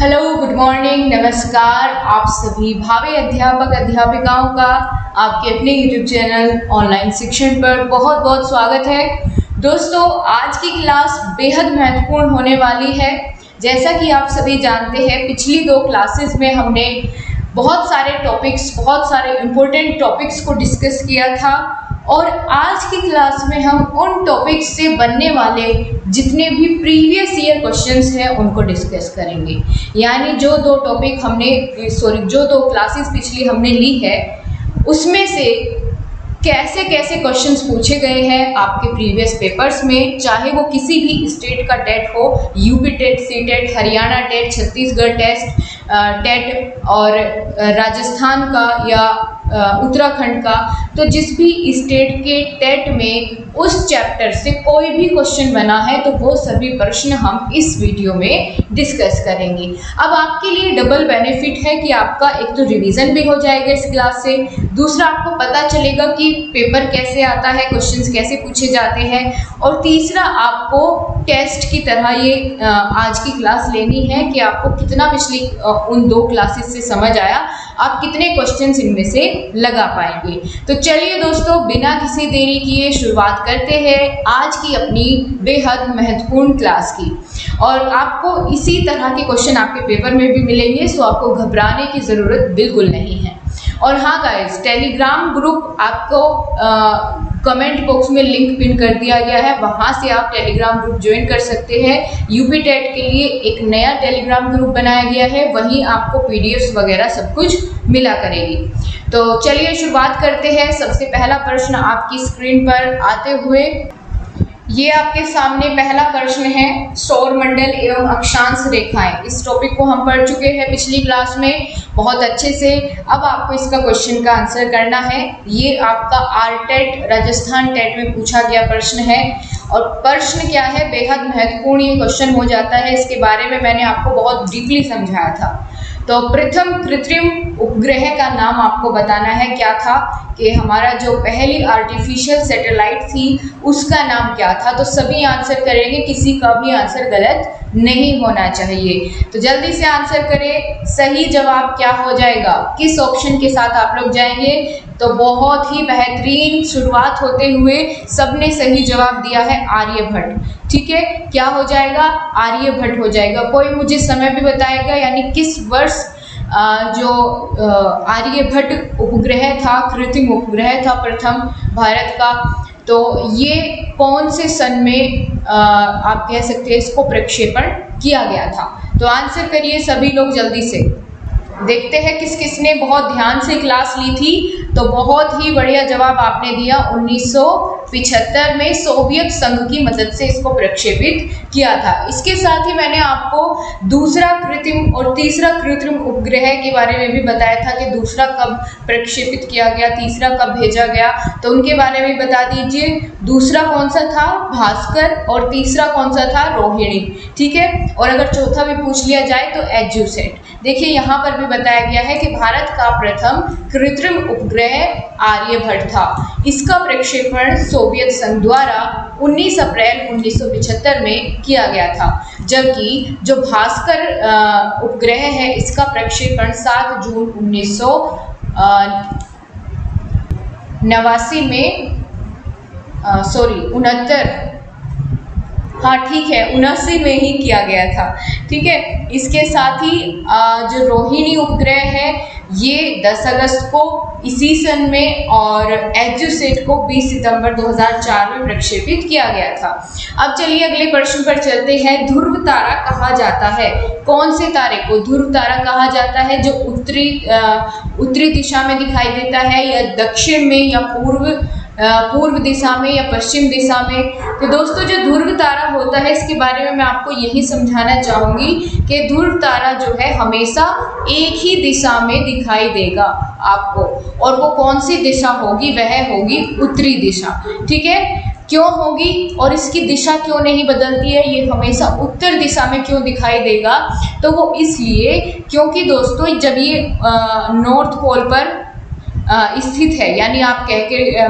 Hello, good morning, नमस्कार। आप सभी भावी अध्यापक अध्यापिकाओं का आपके अपने यूट्यूब चैनल ऑनलाइन शिक्षण पर बहुत बहुत स्वागत है। दोस्तों, आज की क्लास बेहद महत्वपूर्ण होने वाली है। जैसा कि आप सभी जानते हैं, पिछली 2 क्लासेस में हमने बहुत सारे इम्पोर्टेंट टॉपिक्स को डिस्कस किया था और आज की क्लास में हम उन टॉपिक्स से बनने वाले जितने भी प्रीवियस ईयर क्वेश्चंस हैं उनको डिस्कस करेंगे। यानी जो 2 क्लासेस पिछली हमने ली है उसमें से कैसे कैसे क्वेश्चंस पूछे गए हैं आपके प्रीवियस पेपर्स में, चाहे वो किसी भी स्टेट का टेट हो, UP TET, C TET, Haryana TET, Chhattisgarh TET और राजस्थान का या उत्तराखंड का। तो जिस भी स्टेट के टेट में उस चैप्टर से कोई भी क्वेश्चन बना है तो वो सभी प्रश्न हम इस वीडियो में डिस्कस करेंगे। अब आपके लिए डबल बेनिफिट है कि आपका एक तो रिवीजन भी हो जाएगा इस क्लास से, दूसरा आपको पता चलेगा कि पेपर कैसे आता है, क्वेश्चंस कैसे पूछे जाते हैं, और तीसरा आपको टेस्ट की तरह ये आज की क्लास लेनी है कि आपको कितना पिछली उन 2 क्लासेस से समझ आया, आप कितने क्वेश्चंस इनमें से लगा पाएंगे। तो चलिए दोस्तों, बिना किसी देरी किए शुरुआत करते हैं आज की अपनी बेहद महत्वपूर्ण क्लास की। और आपको इसी तरह के क्वेश्चन आपके पेपर में भी मिलेंगे, सो आपको घबराने की ज़रूरत बिल्कुल नहीं है। और हाँ गाइस, टेलीग्राम ग्रुप आपको कमेंट बॉक्स में लिंक पिन कर दिया गया है, वहाँ से आप टेलीग्राम ग्रुप ज्वाइन कर सकते हैं। यूपी टेट के लिए एक नया टेलीग्राम ग्रुप बनाया गया है, वहीं आपको पीडीएफ्स वगैरह सब कुछ मिला करेगी। तो चलिए शुरुआत करते हैं। सबसे पहला प्रश्न आपकी स्क्रीन पर आते हुए ये आपके सामने पहला प्रश्न है, सौरमंडल एवं अक्षांश रेखाएं। इस टॉपिक को हम पढ़ चुके हैं पिछली क्लास में बहुत अच्छे से। अब आपको इसका क्वेश्चन का आंसर करना है। ये आपका आरटेट राजस्थान टेट में पूछा गया प्रश्न है और प्रश्न क्या है, बेहद महत्वपूर्ण ये क्वेश्चन हो जाता है। इसके बारे में मैंने आपको बहुत डीपली समझाया था। तो प्रथम कृत्रिम उपग्रह का नाम आपको बताना है क्या था, कि हमारा जो पहली आर्टिफिशियल सैटेलाइट थी उसका नाम क्या था। तो सभी आंसर करेंगे, किसी का भी आंसर गलत नहीं होना चाहिए। तो जल्दी से आंसर करें। सही जवाब क्या हो जाएगा, किस ऑप्शन के साथ आप लोग जाएंगे? तो बहुत ही बेहतरीन शुरुआत होते हुए सबने सही जवाब दिया है आर्यभट्ट। ठीक है, क्या हो जाएगा? आर्यभट्ट हो जाएगा। कोई मुझे समय भी बताएगा, यानी किस वर्ष जो आर्यभट्ट उपग्रह था, कृत्रिम उपग्रह था प्रथम भारत का, तो ये कौन से सन में आप कह सकते हैं इसको प्रक्षेपण किया गया था? तो आंसर करिए सभी लोग जल्दी से। देखते हैं किस किस ने बहुत ध्यान से क्लास ली थी। तो बहुत ही बढ़िया जवाब आपने दिया, 1975 में सोवियत संघ की मदद से इसको प्रक्षेपित किया था। इसके साथ ही मैंने आपको दूसरा कृत्रिम और तीसरा कृत्रिम उपग्रह के बारे में भी बताया था कि दूसरा कब प्रक्षेपित किया गया, तीसरा कब भेजा गया, तो उनके बारे में बता दीजिए। दूसरा कौन सा था? भास्कर। और तीसरा कौन सा था? रोहिणी। ठीक है, और अगर चौथा भी पूछ लिया जाए तो एड्यूसेट। देखिए यहाँ पर भी बताया गया है कि भारत का प्रथम कृत्रिम उपग्रह आर्यभट्ट था। इसका प्रक्षेपण सोवियत संघ द्वारा 19 अप्रैल 1975 में किया गया था, जबकि जो भास्कर उपग्रह है इसका प्रक्षेपण 7 जून 1989 में 79 में ही किया गया था। ठीक है, इसके साथ ही जो रोहिणी उपग्रह है ये 10 अगस्त को इसी सन में, और एड्यूसेट को 20 सितंबर 2004 में प्रक्षेपित किया गया था। अब चलिए अगले प्रश्न पर चलते हैं। ध्रुव तारा कहा जाता है, कौन से तारे को ध्रुव तारा कहा जाता है? जो उत्तरी दिशा में दिखाई देता है, या दक्षिण में, या पूर्व दिशा में, या पश्चिम दिशा में? तो दोस्तों, जो ध्रुव तारा होता है इसके बारे में मैं आपको यही समझाना चाहूँगी कि ध्रुव तारा जो है हमेशा एक ही दिशा में दिखाई देगा आपको, और वो कौन सी दिशा होगी? वह होगी उत्तरी दिशा। ठीक है, क्यों होगी और इसकी दिशा क्यों नहीं बदलती है? ये हमेशा उत्तर दिशा में क्यों दिखाई देगा? तो वो इसलिए क्योंकि दोस्तों जब ये नॉर्थ पोल पर स्थित है, यानी आप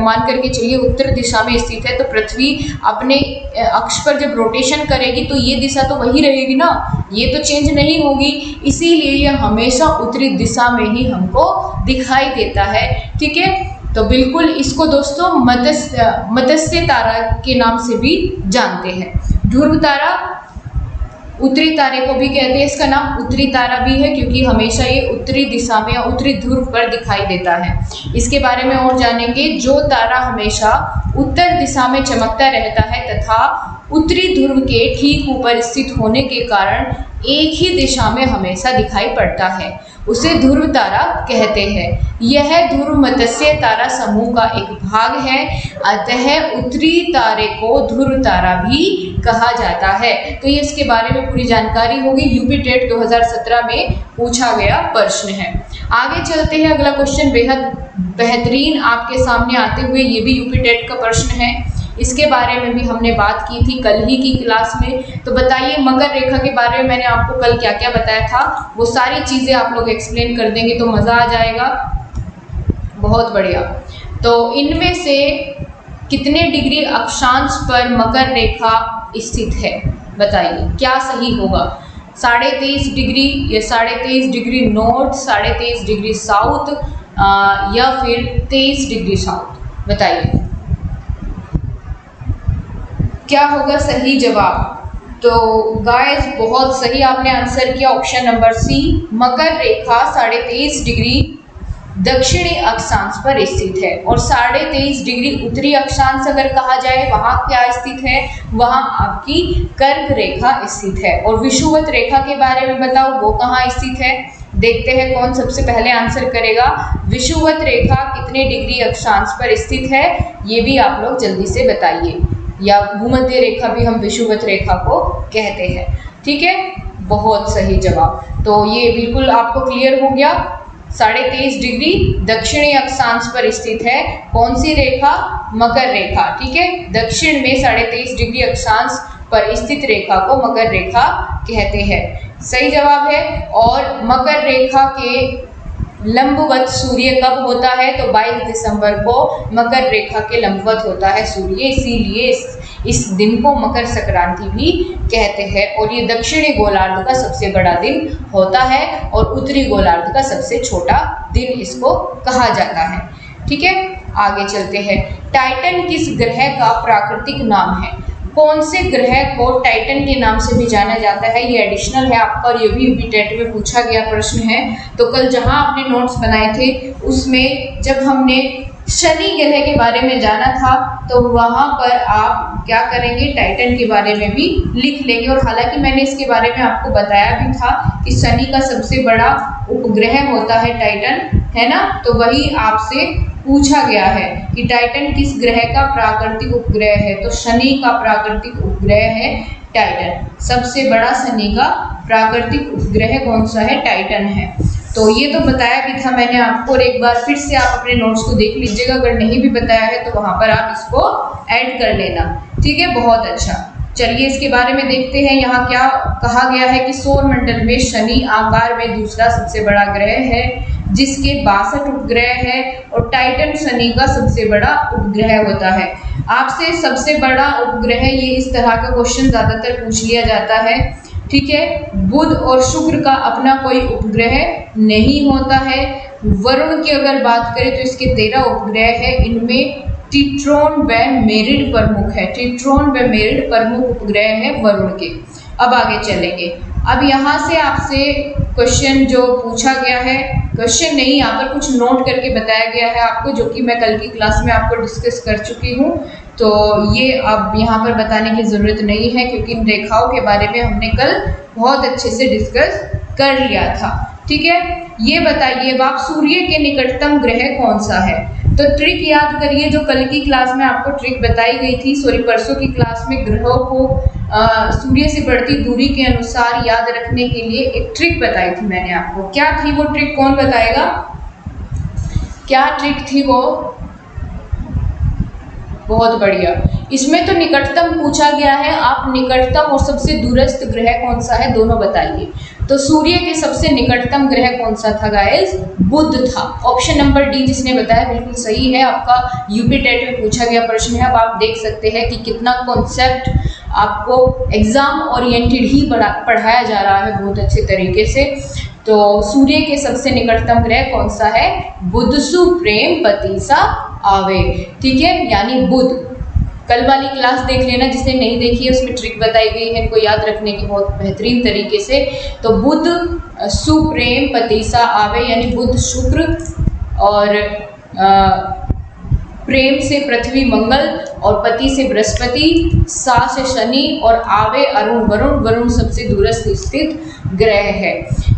मान करके चलिए उत्तर दिशा में स्थित है, तो पृथ्वी अपने अक्ष पर जब रोटेशन करेगी तो ये दिशा तो वही रहेगी ना, ये तो चेंज नहीं होगी, इसीलिए ये हमेशा उत्तरी दिशा में ही हमको दिखाई देता है। ठीक है, तो बिल्कुल इसको दोस्तों मत्स्य तारा के नाम से भी जानते हैं। ध्रुव तारा उत्तरी तारे को भी कहते हैं, इसका नाम उत्तरी तारा भी है क्योंकि हमेशा ये उत्तरी दिशा में या उत्तरी ध्रुव पर दिखाई देता है। इसके बारे में और जानेंगे। जो तारा हमेशा उत्तर दिशा में चमकता रहता है तथा उत्तरी ध्रुव के ठीक ऊपर स्थित होने के कारण एक ही दिशा में हमेशा दिखाई पड़ता है, उसे ध्रुव तारा कहते हैं। यह ध्रुव मत्स्य तारा समूह का एक भाग है, अतः उत्तरी तारे को ध्रुव तारा भी कहा जाता है। तो ये इसके बारे में पूरी जानकारी होगी, यूपी टेट 2017 में पूछा गया प्रश्न है। आगे चलते हैं, अगला क्वेश्चन बेहद बेहतरीन आपके सामने आते हुए, ये भी यूपी टेट का प्रश्न है। इसके बारे में भी हमने बात की थी कल ही की क्लास में। तो बताइए मकर रेखा के बारे में मैंने आपको कल क्या क्या बताया था, वो सारी चीज़ें आप लोग एक्सप्लेन कर देंगे तो मज़ा आ जाएगा। बहुत बढ़िया। तो इनमें से कितने डिग्री अक्षांश पर मकर रेखा स्थित है, बताइए क्या सही होगा। 23.5 डिग्री या 23.5 डिग्री नॉर्थ, 23.5 डिग्री साउथ या फिर 23 डिग्री साउथ, बताइए क्या होगा सही जवाब। तो गाइस बहुत सही आपने आंसर किया, ऑप्शन नंबर सी, मकर रेखा 23.5 डिग्री दक्षिणी अक्षांश पर स्थित है। और 23.5 डिग्री उत्तरी अक्षांश अगर कहा जाए वहाँ क्या स्थित है, वहाँ आपकी कर्क रेखा स्थित है। और विषुवत रेखा के बारे में बताओ वो कहाँ स्थित है, देखते हैं कौन सबसे पहले आंसर करेगा। विषुवत रेखा कितने डिग्री अक्षांश पर स्थित है, ये भी आप लोग जल्दी से बताइए, या भूमध्य रेखा भी हम विषुवत रेखा को कहते हैं। ठीक है, बहुत सही जवाब। तो ये बिल्कुल आपको क्लियर हो गया, 23.5 डिग्री दक्षिणी अक्षांश पर स्थित है। कौन सी रेखा, मकर रेखा। ठीक है, दक्षिण में 23.5 डिग्री अक्षांश पर स्थित रेखा को मकर रेखा कहते हैं, सही जवाब है। और मकर रेखा के लंबवत सूर्य कब होता है, तो 22 दिसंबर को मकर रेखा के लंबवत होता है सूर्य, इसीलिए इस दिन को मकर संक्रांति भी कहते हैं। और ये दक्षिणी गोलार्ध का सबसे बड़ा दिन होता है और उत्तरी गोलार्ध का सबसे छोटा दिन इसको कहा जाता है। ठीक है, आगे चलते हैं। टाइटन किस ग्रह का प्राकृतिक नाम है, कौन से ग्रह को टाइटन के नाम से भी जाना जाता है, ये एडिशनल है आपका और ये भी यूपी टेट में पूछा गया प्रश्न है। तो कल जहां आपने नोट्स बनाए थे उसमें जब हमने शनि ग्रह के बारे में जाना था तो वहां पर आप क्या करेंगे, टाइटन के बारे में भी लिख लेंगे। और हालांकि मैंने इसके बारे में आपको बताया भी था कि शनि का सबसे बड़ा उपग्रह होता है टाइटन, है ना, तो वही आपसे पूछा गया है कि टाइटन किस ग्रह का प्राकृतिक उपग्रह है, तो शनि का प्राकृतिक उपग्रह है टाइटन। सबसे बड़ा शनि का प्राकृतिक उपग्रह कौन सा है, टाइटन है। तो ये तो बताया भी था मैंने आपको, और एक बार फिर से आप अपने नोट्स को देख लीजिएगा, अगर नहीं भी बताया है तो वहाँ पर आप इसको ऐड कर लेना। ठीक है, बहुत अच्छा। चलिए इसके बारे में देखते हैं, यहाँ क्या कहा गया है कि सौर मंडल में शनि आकार में दूसरा सबसे बड़ा ग्रह है जिसके 62 उपग्रह है और टाइटन शनि का सबसे बड़ा उपग्रह होता है। आपसे सबसे बड़ा उपग्रह, ये इस तरह का क्वेश्चन ज़्यादातर पूछ लिया जाता है। ठीक है, बुध और शुक्र का अपना कोई उपग्रह नहीं होता है। वरुण की अगर बात करें तो इसके 13 उपग्रह है, इनमें टिट्रोन व मेरिड प्रमुख है। टिट्रोन व मेरिड प्रमुख उपग्रह है वरुण के। अब आगे चलेंगे। अब यहाँ से आपसे क्वेश्चन जो पूछा गया है, क्वेश्चन नहीं, यहाँ पर कुछ नोट करके बताया गया है आपको, जो कि मैं कल की क्लास में आपको डिस्कस कर चुकी हूँ। तो ये अब यहाँ पर बताने की ज़रूरत नहीं है क्योंकि इन रेखाओं के बारे में हमने कल बहुत अच्छे से डिस्कस कर लिया था। ठीक है, ये बताइए आप सूर्य के निकटतम ग्रह कौन सा है। तो ट्रिक याद करिए, जो कल की क्लास में आपको ट्रिक बताई गई थी, परसों की क्लास में ग्रहों को सूर्य से बढ़ती दूरी के अनुसार याद रखने के लिए एक ट्रिक बताई थी मैंने आपको। क्या थी वो ट्रिक, कौन बताएगा, क्या ट्रिक थी वो। बहुत बढ़िया, इसमें तो निकटतम पूछा गया है, आप निकटतम और सबसे दूरस्थ ग्रह कौन सा है दोनों बताइए। तो सूर्य के सबसे निकटतम ग्रह कौन सा था गाइस? बुध था। ऑप्शन नंबर डी जिसने बताया बिल्कुल सही है, आपका यूपी टेट में पूछा गया प्रश्न है। अब आप देख सकते हैं कि कितना कॉन्सेप्ट आपको एग्जाम ओरिएंटेड ही पढ़ाया जा रहा है बहुत अच्छे तरीके से। तो सूर्य के सबसे निकटतम ग्रह कौन सा है? बुध सु प्रेम पति सा आवे, ठीक है, यानी बुध। कल वाली क्लास देख लेना, जिसने नहीं देखी है उसमें ट्रिक बताई गई है इनको याद रखने की बहुत बेहतरीन तरीके से। तो बुध सुप्रेम पतिसा आवे, यानी बुध शुक्र और प्रेम से पृथ्वी मंगल और पति से बृहस्पति, सा से शनि और आवे अरुण। वरुण सबसे दूरस्थ स्थित ग्रह है।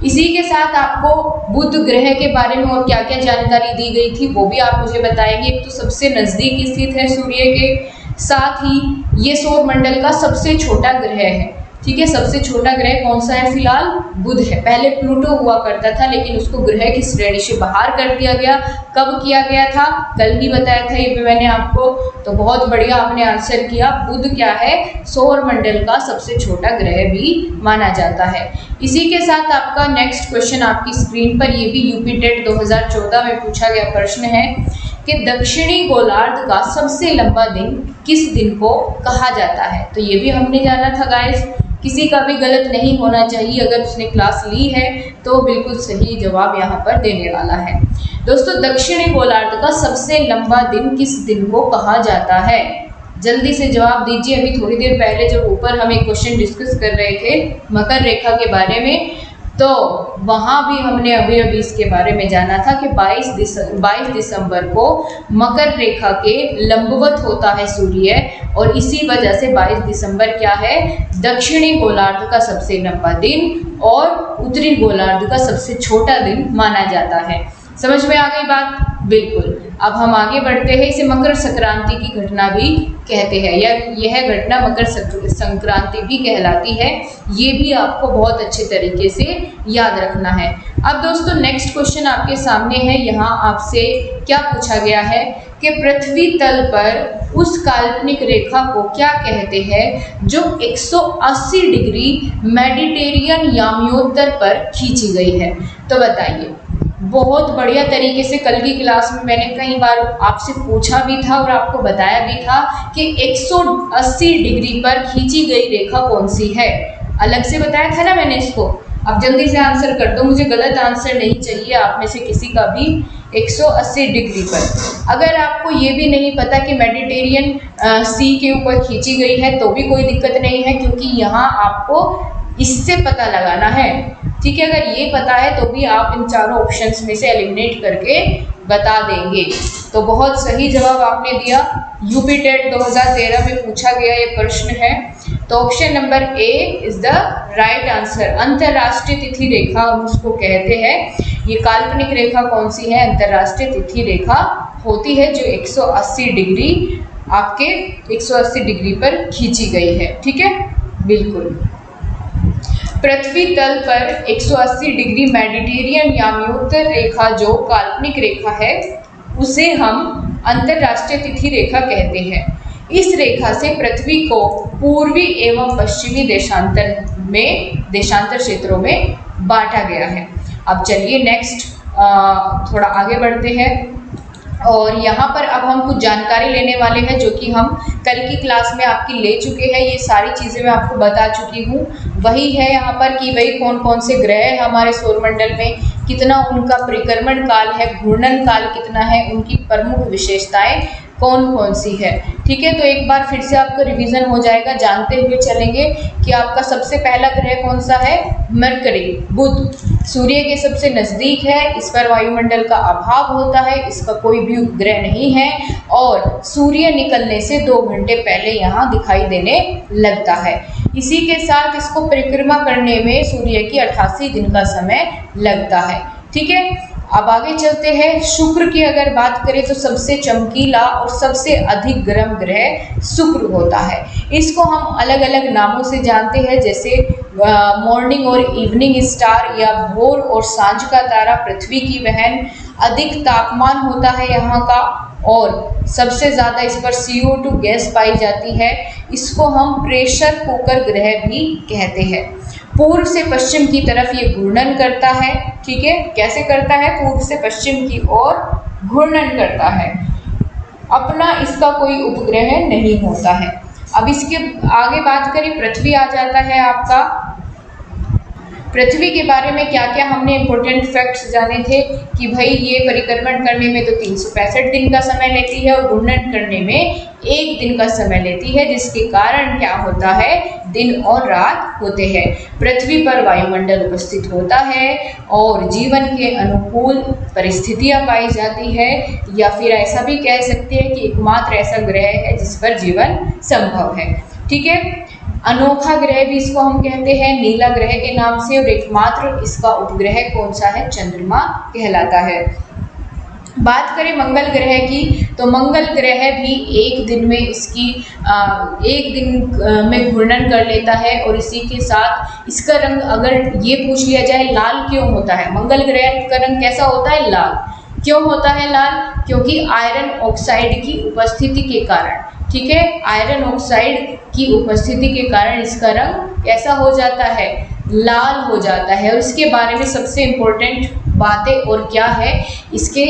इसी के साथ आपको बुध ग्रह के बारे में और क्या क्या जानकारी दी गई थी वो भी आप मुझे बताएंगे। एक तो सबसे नज़दीक स्थित है सूर्य के, साथ ही ये सौर मंडल का सबसे छोटा ग्रह है, ठीक है। सबसे छोटा ग्रह कौन सा है? फिलहाल बुध है। पहले प्लूटो हुआ करता था लेकिन उसको ग्रह की श्रेणी से बाहर कर दिया गया। कब किया गया था? कल ही बताया था ये भी मैंने आपको। तो बहुत बढ़िया आपने आंसर किया। बुध क्या है? सौर मंडल का सबसे छोटा ग्रह भी माना जाता है। इसी के साथ आपका नेक्स्ट क्वेश्चन आपकी स्क्रीन पर, ये भी यूपी टेट 2014 में पूछा गया प्रश्न है कि दक्षिणी गोलार्ध का सबसे लंबा दिन किस दिन को कहा जाता है? तो ये भी हमने जाना था गाइस, किसी का भी गलत नहीं होना चाहिए। अगर उसने क्लास ली है तो बिल्कुल सही जवाब यहाँ पर देने वाला है। दोस्तों, दक्षिणी गोलार्ध का सबसे लंबा दिन किस दिन को कहा जाता है? जल्दी से जवाब दीजिए। अभी थोड़ी देर पहले जब ऊपर हम एक क्वेश्चन डिस्कस कर रहे थे मकर रेखा के बारे में, तो वहाँ भी हमने अभी इसके बारे में जाना था कि 22 दिसंबर को मकर रेखा के लंबवत होता है सूर्य, और इसी वजह से 22 दिसंबर क्या है? दक्षिणी गोलार्ध का सबसे लंबा दिन और उत्तरी गोलार्ध का सबसे छोटा दिन माना जाता है। समझ में आ गई बात? बिल्कुल। अब हम आगे बढ़ते हैं। इसे मकर संक्रांति की घटना भी कहते हैं, या यह घटना मकर संक्रांति भी कहलाती है। ये भी आपको बहुत अच्छे तरीके से याद रखना है। अब दोस्तों, नेक्स्ट क्वेश्चन आपके सामने है। यहाँ आपसे क्या पूछा गया है कि पृथ्वी तल पर उस काल्पनिक रेखा को क्या कहते हैं जो 180 डिग्री मेडिटेरियन याम्योत्तर पर खींची गई है? तो बताइए। बहुत बढ़िया तरीके से कल की क्लास में मैंने कई बार आपसे पूछा भी था और आपको बताया भी था कि 180 डिग्री पर खींची गई रेखा कौन सी है। अलग से बताया था ना मैंने इसको। अब जल्दी से आंसर कर दो, मुझे गलत आंसर नहीं चाहिए आप में से किसी का भी। 180 डिग्री पर। अगर आपको ये भी नहीं पता कि मेडिटेरियन सी के ऊपर खींची गई है तो भी कोई दिक्कत नहीं है, क्योंकि यहाँ आपको इससे पता लगाना है, ठीक है। अगर ये पता है तो भी आप इन चारों ऑप्शंस में से एलिमिनेट करके बता देंगे। तो बहुत सही जवाब आपने दिया। यूपी टेट 2013 में पूछा गया ये प्रश्न है। तो option number A is the right answer. अंतरराष्ट्रीय तिथि रेखा हम उसको कहते हैं। ये काल्पनिक रेखा कौन सी है? अंतरराष्ट्रीय तिथि रेखा होती है जो 180 डिग्री आपके 180 डिग्री पर खींची गई है, ठीक है। बिल्कुल। पृथ्वी तल पर 180 डिग्री मेडिटेरियन याम्योत्तर रेखा जो काल्पनिक रेखा है उसे हम अंतरराष्ट्रीय तिथि रेखा कहते हैं। इस रेखा से पृथ्वी को पूर्वी एवं पश्चिमी देशांतर क्षेत्रों में बांटा गया है। अब चलिए नेक्स्ट थोड़ा आगे बढ़ते हैं, और यहाँ पर अब हम कुछ जानकारी लेने वाले हैं जो कि हम कल की क्लास में आपकी ले चुके हैं। ये सारी चीज़ें मैं आपको बता चुकी हूँ। वही है यहाँ पर कि वही कौन कौन से ग्रह हैं हमारे सौरमंडल में, कितना उनका परिक्रमण काल है, घूर्णन काल कितना है, उनकी प्रमुख विशेषताएं कौन कौन सी है, ठीक है। तो एक बार फिर से आपका रिवीजन हो जाएगा। जानते हुए चलेंगे कि आपका सबसे पहला ग्रह कौन सा है? मरकरी, बुध। सूर्य के सबसे नज़दीक है, इस पर वायुमंडल का अभाव होता है, इसका कोई भी उपग्रह नहीं है, और सूर्य निकलने से 2 घंटे पहले यहाँ दिखाई देने लगता है। इसी के साथ इसको परिक्रमा करने में सूर्य की 88 दिन का समय लगता है, ठीक है। अब आगे चलते हैं। शुक्र की अगर बात करें तो सबसे चमकीला और सबसे अधिक गर्म ग्रह शुक्र होता है। इसको हम अलग अलग नामों से जानते हैं, जैसे मॉर्निंग और इवनिंग स्टार, या भोर और सांझ का तारा, पृथ्वी की बहन। अधिक तापमान होता है यहाँ का, और सबसे ज़्यादा इस पर CO2 गैस पाई जाती है। इसको हम प्रेशर कुकर ग्रह भी कहते हैं। पूर्व से पश्चिम की तरफ ये घूर्णन करता है, ठीक है, कैसे करता है, पूर्व से पश्चिम की ओर घूर्णन करता है, अपना इसका कोई उपग्रह नहीं होता है। अब इसके आगे बात करें, पृथ्वी आ जाता है आपका। पृथ्वी के बारे में क्या क्या हमने इंपॉर्टेंट फैक्ट्स जाने थे कि भाई ये परिक्रमण करने में तो 365 दिन का समय लेती है और घूर्णन करने में 1 दिन का समय लेती है, जिसके कारण क्या होता है, दिन और रात होते हैं। पृथ्वी पर वायुमंडल उपस्थित होता है और जीवन के अनुकूल परिस्थितियां पाई जाती है, या फिर ऐसा भी कह सकते हैं कि एकमात्र ऐसा ग्रह है जिस पर जीवन संभव है, ठीक है। अनोखा ग्रह भी इसको हम कहते हैं, नीला ग्रह के नाम से, और एकमात्र इसका उपग्रह कौन सा है, चंद्रमा कहलाता है। बात करें मंगल ग्रह की, तो मंगल ग्रह भी 1 दिन में इसकी 1 दिन में घूर्णन कर लेता है, और इसी के साथ इसका रंग अगर ये पूछ लिया जाए लाल क्यों होता है, मंगल ग्रह का रंग कैसा होता है, लाल। क्यों होता है लाल, क्योंकि आयरन ऑक्साइड की उपस्थिति के कारण, ठीक है, आयरन ऑक्साइड की उपस्थिति के कारण इसका रंग कैसा हो जाता है, लाल हो जाता है। और इसके बारे में सबसे इम्पोर्टेंट बातें और क्या है, इसके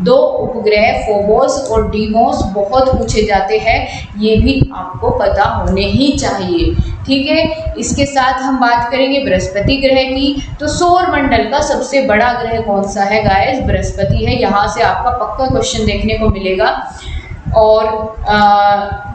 2 उपग्रह फोबोस और डीमोस बहुत पूछे जाते हैं, ये भी आपको पता होने ही चाहिए, ठीक है। इसके साथ हम बात करेंगे बृहस्पति ग्रह की, तो सौर मंडल का सबसे बड़ा ग्रह कौन सा है गाइस, बृहस्पति है। यहाँ से आपका पक्का क्वेश्चन देखने को मिलेगा। और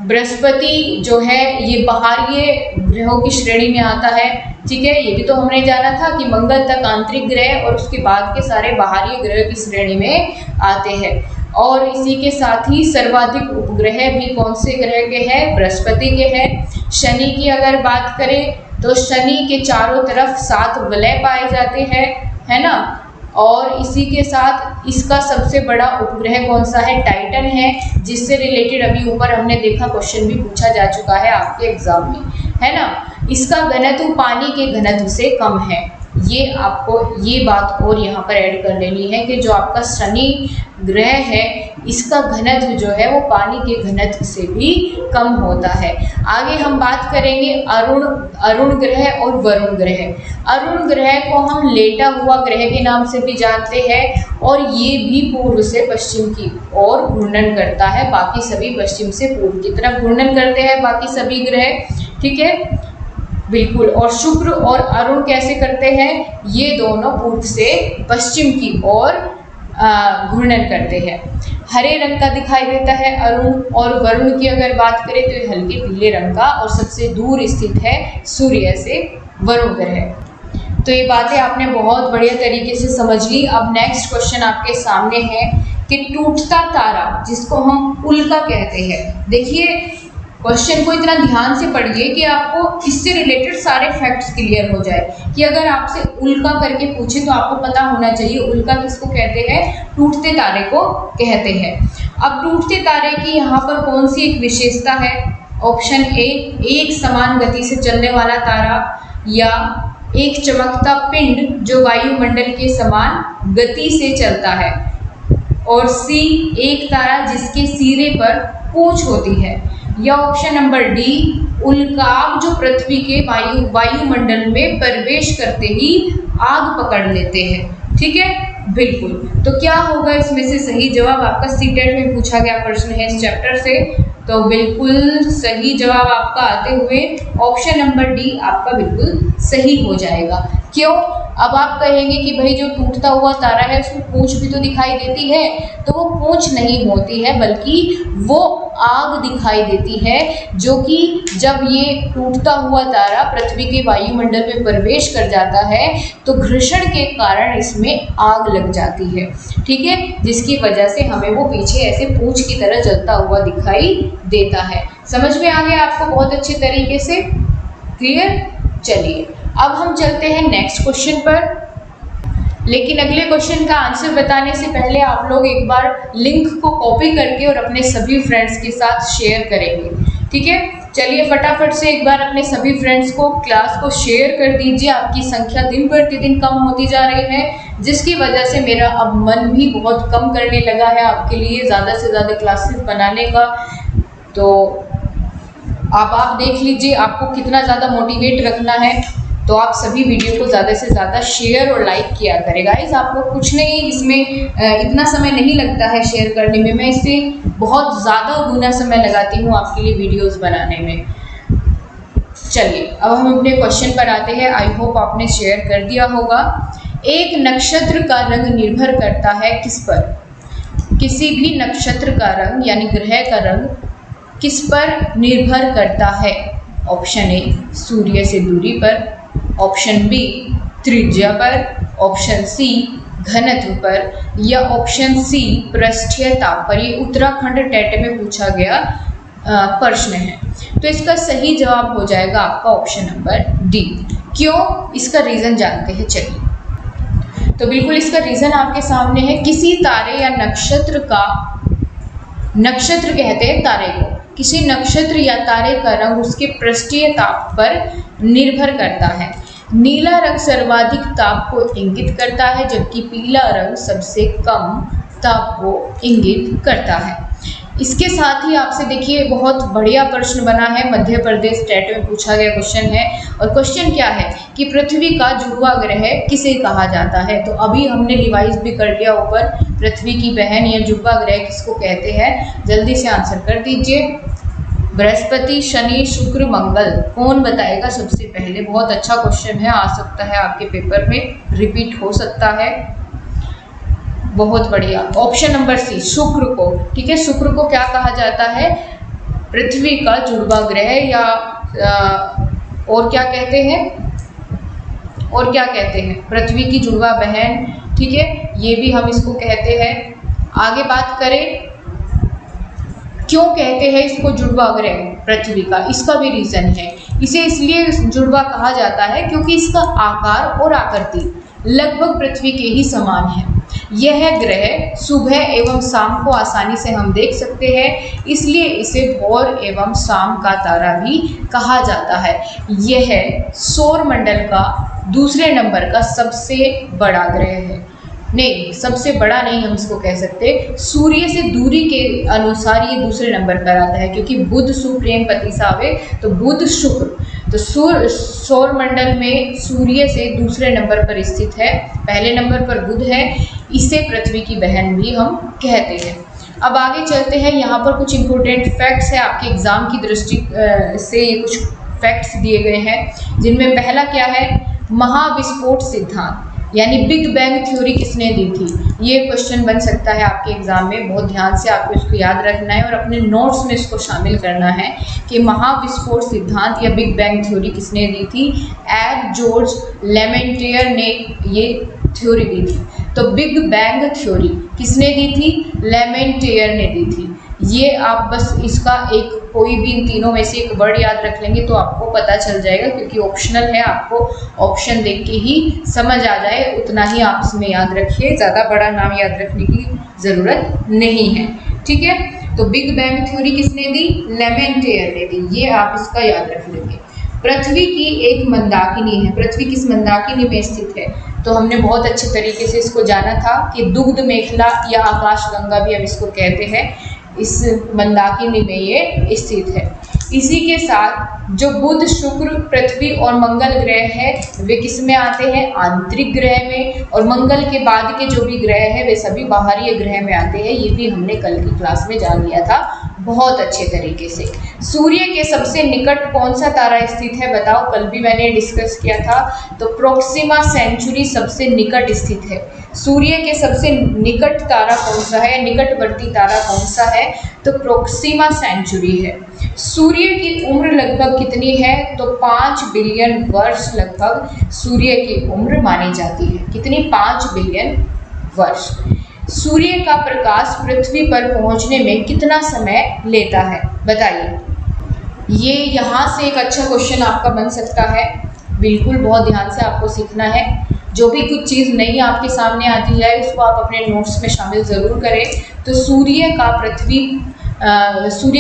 बृहस्पति जो है ये बाहरीय ग्रहों की श्रेणी में आता है, ठीक है। ये भी तो हमने जाना था कि मंगल तक आंतरिक ग्रह और उसके बाद के सारे बाहरी ग्रह की श्रेणी में आते हैं। और इसी के साथ ही सर्वाधिक उपग्रह भी कौन से ग्रह के हैं, बृहस्पति के हैं। शनि की अगर बात करें तो शनि के चारों तरफ 7 वलय पाए जाते हैं, है ना। और इसी के साथ इसका सबसे बड़ा उपग्रह कौन सा है, टाइटन है, जिससे रिलेटेड अभी ऊपर हमने देखा क्वेश्चन भी पूछा जा चुका है आपके एग्जाम में, है ना। इसका घनत्व पानी के घनत्व से कम है, ये आपको ये बात और यहाँ पर ऐड कर लेनी है कि जो आपका शनि ग्रह है इसका घनत्व जो है वो पानी के घनत्व से भी कम होता है। आगे हम बात करेंगे अरुण ग्रह और वरुण ग्रह। अरुण ग्रह को हम लेटा हुआ ग्रह के नाम से भी जानते हैं, और ये भी पूर्व से पश्चिम की ओर घूर्णन करता है, बाकी सभी पश्चिम से पूर्व की तरफ घूर्णन करते हैं बाकी सभी ग्रह, ठीक है, बिल्कुल। और शुक्र और अरुण कैसे करते हैं, ये दोनों पूर्व से पश्चिम की ओर घूर्णन करते हैं। हरे रंग का दिखाई देता है अरुण, और वरुण की अगर बात करें तो ये हल्के पीले रंग का, और सबसे दूर स्थित है सूर्य से वरुण ग्रह। तो ये बातें आपने बहुत बढ़िया तरीके से समझ ली। अब नेक्स्ट क्वेश्चन आपके सामने है कि टूटता तारा जिसको हम उल्का कहते हैं। देखिए क्वेश्चन को इतना ध्यान से पढ़िए कि आपको इससे रिलेटेड सारे फैक्ट्स क्लियर हो जाए, कि अगर आपसे उल्का करके पूछे तो आपको पता होना चाहिए उल्का किसको कहते हैं, टूटते तारे को कहते हैं। अब टूटते तारे की यहाँ पर कौन सी एक विशेषता है, ऑप्शन ए, एक समान गति से चलने वाला तारा, या एक चमकता पिंड जो वायुमंडल के समान गति से चलता है, और सी, एक तारा जिसके सिरे पर पूंछ होती है, या ऑप्शन नंबर डी, उल्काब जो पृथ्वी के वायुमंडल में प्रवेश करते ही आग पकड़ लेते हैं, ठीक है, बिल्कुल। तो क्या होगा इसमें से सही जवाब, आपका सीटेट में पूछा गया प्रश्न है इस चैप्टर से, तो बिल्कुल सही जवाब आपका आते हुए ऑप्शन नंबर डी आपका बिल्कुल सही हो जाएगा। क्यों, अब आप कहेंगे कि भाई जो टूटता हुआ तारा है उसमें पूंछ भी तो दिखाई देती है, तो वो पूंछ नहीं होती है बल्कि वो आग दिखाई देती है, जो कि जब ये टूटता हुआ तारा पृथ्वी के वायुमंडल में प्रवेश कर जाता है तो घर्षण के कारण इसमें आग लग जाती है, ठीक है, जिसकी वजह से हमें वो पीछे ऐसे पूंछ की तरह जलता हुआ दिखाई देता है। समझ में आ गया आपको बहुत अच्छे तरीके से, क्लियर। चलिए अब हम चलते हैं नेक्स्ट क्वेश्चन पर, लेकिन अगले क्वेश्चन का आंसर बताने से पहले आप लोग एक बार लिंक को कॉपी करके और अपने सभी फ्रेंड्स के साथ शेयर करेंगे, ठीक है। चलिए फटाफट से एक बार अपने सभी फ्रेंड्स को क्लास को शेयर कर दीजिए। आपकी संख्या दिन प्रतिदिन कम होती जा रही है, जिसकी वजह से मेरा अब मन भी बहुत कम करने लगा है आपके लिए ज़्यादा से ज़्यादा क्लासेस बनाने का। तो अब आप देख लीजिए आपको कितना ज़्यादा मोटिवेट रखना है, तो आप सभी वीडियो को ज़्यादा से ज़्यादा शेयर और लाइक किया करें। गाइस आपको कुछ नहीं, इसमें इतना समय नहीं लगता है शेयर करने में, मैं इससे बहुत ज़्यादा गुना समय लगाती हूँ आपके लिए वीडियोस बनाने में। चलिए अब हम अपने क्वेश्चन पर आते हैं। आई होप आपने शेयर कर दिया होगा। एक नक्षत्र का रंग निर्भर करता है किस पर? किसी भी नक्षत्र का रंग यानी ग्रह का रंग किस पर निर्भर करता है? ऑप्शन ए सूर्य से दूरी पर, ऑप्शन बी त्रिज्या पर, ऑप्शन सी घनत्व पर, या ऑप्शन सी पृष्ठीय ताप पर। ये उत्तराखंड टेट में पूछा गया प्रश्न है, तो इसका सही जवाब हो जाएगा आपका ऑप्शन नंबर डी। क्यों? इसका रीज़न जानते हैं। चलिए, तो बिल्कुल इसका रीज़न आपके सामने है। किसी तारे या नक्षत्र का, नक्षत्र कहते हैं तारे को, किसी नक्षत्र या तारे का रंग उसके पृष्ठीय ताप पर निर्भर करता है। नीला रंग सर्वाधिक ताप को इंगित करता है, जबकि पीला रंग सबसे कम ताप को इंगित करता है। इसके साथ ही आपसे देखिए बहुत बढ़िया प्रश्न बना है, मध्य प्रदेश टेट में पूछा गया क्वेश्चन है। और क्वेश्चन क्या है कि पृथ्वी का जुड़वा ग्रह किसे कहा जाता है? तो अभी हमने रिवाइज भी कर लिया ऊपर, पृथ्वी की बहन या जुड़वा ग्रह किसको कहते हैं? जल्दी से आंसर कर दीजिए। बृहस्पति, शनि, शुक्र, मंगल। कौन बताएगा सबसे पहले? बहुत अच्छा क्वेश्चन है, आ सकता है आपके पेपर में, रिपीट हो सकता है। बहुत बढ़िया, ऑप्शन नंबर सी शुक्र को। ठीक है, शुक्र को क्या कहा जाता है? पृथ्वी का जुड़वा ग्रह, या और क्या कहते हैं? और क्या कहते हैं? पृथ्वी की जुड़वा बहन। ठीक है, ये भी हम इसको कहते हैं। आगे बात करें, क्यों कहते हैं इसको जुड़वा ग्रह पृथ्वी का? इसका भी रीज़न है। इसे इसलिए जुड़वा कहा जाता है क्योंकि इसका आकार और आकृति लगभग पृथ्वी के ही समान है। यह ग्रह सुबह एवं शाम को आसानी से हम देख सकते हैं, इसलिए इसे भोर एवं शाम का तारा भी कहा जाता है। यह सौर मंडल का दूसरे नंबर का सबसे बड़ा ग्रह है। नहीं, सबसे बड़ा नहीं हम इसको कह सकते, सूर्य से दूरी के अनुसार ये दूसरे नंबर पर आता है, क्योंकि बुध सुप्रेम पति सावे, तो बुध शुक्र, तो सौर मंडल में सूर्य से दूसरे नंबर पर स्थित है, पहले नंबर पर बुध है। इसे पृथ्वी की बहन भी हम कहते हैं। अब आगे चलते हैं, यहाँ पर कुछ इंपॉर्टेंट फैक्ट्स है आपके एग्जाम की दृष्टि से, ये कुछ फैक्ट्स दिए गए हैं, जिनमें पहला क्या है? महाविस्फोट सिद्धांत यानी बिग बैंग थ्योरी किसने दी थी? ये क्वेश्चन बन सकता है आपके एग्जाम में, बहुत ध्यान से आपको इसको याद रखना है और अपने नोट्स में इसको शामिल करना है कि महाविस्फोट सिद्धांत या बिग बैंग थ्योरी किसने दी थी? एड जॉर्ज लेमेंटियर ने ये थ्योरी दी थी। तो बिग बैंग थ्योरी किसने दी थी? लेमेंटियर ने दी थी। ये आप बस इसका एक कोई भी इन तीनों में से एक वर्ड याद रख लेंगे तो आपको पता चल जाएगा, क्योंकि ऑप्शनल है, आपको ऑप्शन देख के ही समझ आ जाए उतना ही आप इसमें याद रखिए, ज़्यादा बड़ा नाम याद रखने की ज़रूरत नहीं है। ठीक है, तो बिग बैंग थ्योरी किसने दी? लेमेंटियर ने दी। ये आप इसका याद रख लेंगे। पृथ्वी की एक मंदाकिनी है। पृथ्वी किस मंदाकिनी में स्थित है? तो हमने बहुत अच्छे तरीके से इसको जाना था कि दुग्ध मेखला या आकाश गंगा भी हम इसको कहते हैं। इस मंदाकिनी में ये स्थित है। इसी के साथ जो बुध, शुक्र, पृथ्वी और मंगल ग्रह है वे किस में आते हैं? आंतरिक ग्रह में। और मंगल के बाद के जो भी ग्रह है वे सभी बाहरी ग्रह में आते हैं। ये भी हमने कल की क्लास में जान लिया था बहुत अच्छे तरीके से। सूर्य के सबसे निकट कौन सा तारा स्थित है बताओ? कल भी मैंने डिस्कस किया था। तो प्रोक्सिमा सेंचुरी सबसे निकट स्थित है। सूर्य के सबसे निकट तारा कौन सा है? निकटवर्ती तारा कौन सा है? तो प्रोक्सिमा सेंचुरी है। सूर्य की उम्र लगभग कितनी है? तो 5 बिलियन वर्ष लगभग सूर्य की उम्र मानी जाती है। कितनी? 5 बिलियन वर्ष। सूर्य का प्रकाश पृथ्वी पर पहुंचने में कितना समय लेता है बताइए? ये यहाँ से एक अच्छा क्वेश्चन आपका बन सकता है। बिल्कुल बहुत ध्यान से आपको सीखना है। जो भी कुछ चीज़ नई आपके सामने आती है उसको आप अपने नोट्स में शामिल ज़रूर करें। तो सूर्य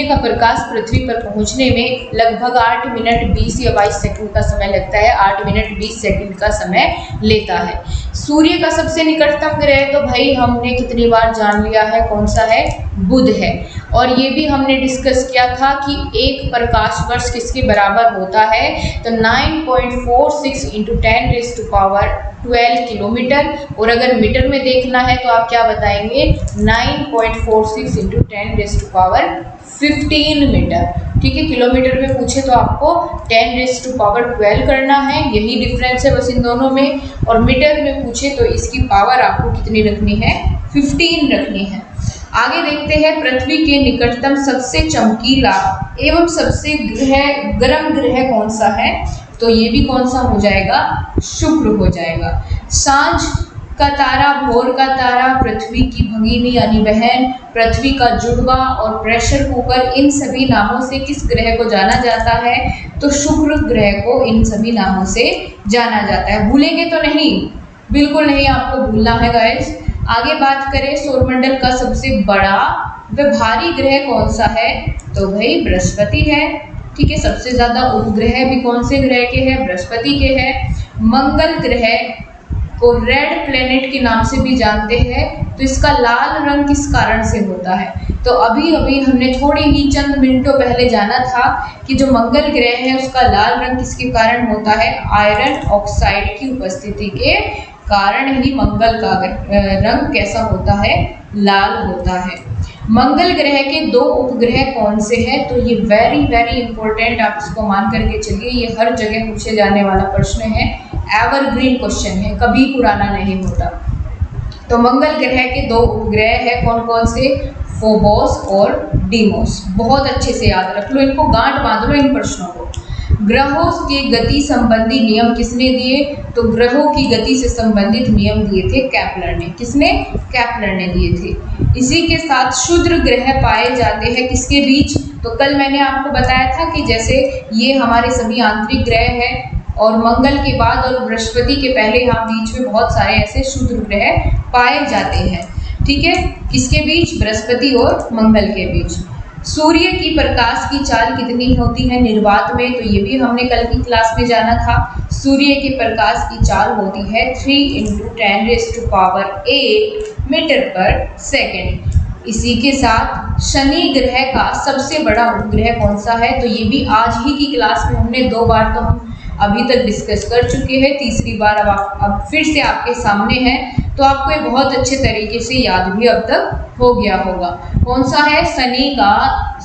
का प्रकाश पृथ्वी पर पहुंचने में लगभग 8 मिनट 20 या 22 सेकंड का समय लगता है। 8 मिनट 20 सेकंड का समय लेता है। सूर्य का सबसे निकटतम ग्रह तो भाई हमने कितनी बार जान लिया है, कौन सा है? बुध है। और ये भी हमने डिस्कस किया था कि एक प्रकाश वर्ष किसके बराबर होता है, तो 9.46 इंटू 10⁻12 किलोमीटर। और अगर मीटर में देखना है तो आप क्या बताएंगे, 9.46 इंटू 10⁻15 मीटर। ठीक है, किलोमीटर में पूछे तो आपको 10⁻12 करना है, यही डिफरेंस है बस इन दोनों में। और मीटर में पूछे तो इसकी पावर आपको कितनी रखनी है, 15 रखनी है। आगे देखते हैं, पृथ्वी के निकटतम सबसे चमकीला एवं सबसे गर्म ग्रह कौन सा है, तो ये भी कौन सा हो जाएगा, शुक्र हो जाएगा। सांझ का तारा, भोर का तारा, पृथ्वी की भगिनी यानी बहन, पृथ्वी का जुड़वा और प्रेशर कुकर, इन सभी नामों से किस ग्रह को जाना जाता है, तो शुक्र ग्रह को इन सभी नामों से जाना जाता है। भूलेंगे तो नहीं, बिल्कुल नहीं आपको भूलना है गाइस। आगे बात करें, सौरमंडल का सबसे बड़ा व भारी ग्रह कौन सा है, तो भाई बृहस्पति है। ठीक है, सबसे ज्यादा उपग्रह भी कौन से ग्रह के हैं, बृहस्पति के हैं। मंगल ग्रह को रेड प्लेनेट के नाम से भी जानते हैं, तो इसका लाल रंग किस कारण से होता है, तो अभी अभी हमने थोड़ी ही चंद मिनटों पहले जाना था कि जो मंगल ग्रह है उसका लाल रंग किसके कारण होता है, आयरन ऑक्साइड की उपस्थिति के कारण ही मंगल का रंग कैसा होता है, लाल होता है। मंगल ग्रह के 2 उपग्रह कौन से हैं, तो ये वेरी वेरी इंपॉर्टेंट, आप इसको मान करके चलिए, ये हर जगह पूछे जाने वाला प्रश्न है, एवरग्रीन क्वेश्चन है, कभी पुराना नहीं होता। तो मंगल ग्रह के 2 उपग्रह है कौन कौन से, फोबोस और डीमोस। बहुत अच्छे से याद रख लो, इनको गांठ बांध लो इन प्रश्नों को। ग्रहों के गति संबंधी नियम किसने दिए, तो ग्रहों की गति से संबंधित नियम दिए थे केपलर ने। किसने, केपलर ने दिए थे। इसी के साथ क्षुद्र ग्रह पाए जाते हैं किसके बीच, तो कल मैंने आपको बताया था कि जैसे ये हमारे सभी आंतरिक ग्रह हैं और मंगल के बाद और बृहस्पति के पहले यहाँ बीच में बहुत सारे ऐसे क्षुद्र ग्रह पाए जाते हैं। ठीक है, किसके बीच, बृहस्पति और मंगल के बीच। सूर्य की प्रकाश की चाल कितनी होती है निर्वात में, तो ये भी हमने कल की क्लास में जाना था। सूर्य के प्रकाश की चाल होती है 3 × 10⁸ मीटर पर सेकेंड। इसी के साथ शनि ग्रह का सबसे बड़ा उपग्रह कौन सा है, तो ये भी आज ही की क्लास में हमने 2 बार तो हम अभी तक डिस्कस कर चुके हैं, तीसरी बार अब फिर से आपके सामने है, तो आपको ये बहुत अच्छे तरीके से याद भी अब तक हो गया होगा। कौन सा है, शनि का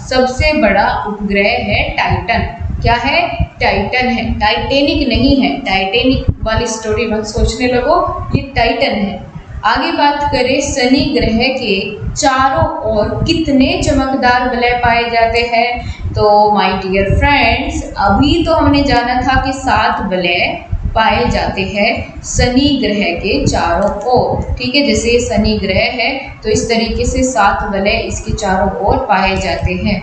सबसे बड़ा उपग्रह है टाइटन। क्या है, टाइटन है, टाइटेनिक नहीं है, टाइटेनिक वाली स्टोरी मत सोचने लगो, ये टाइटन है। आगे बात करें, शनि ग्रह के चारों ओर कितने चमकदार वलय पाए जाते हैं, तो माय डियर फ्रेंड्स, अभी तो हमने जाना था कि 7 वलय पाए जाते हैं शनि ग्रह के चारों ओर। ठीक है, जैसे शनि ग्रह है तो इस तरीके से 7 वलय इसके चारों ओर पाए जाते हैं।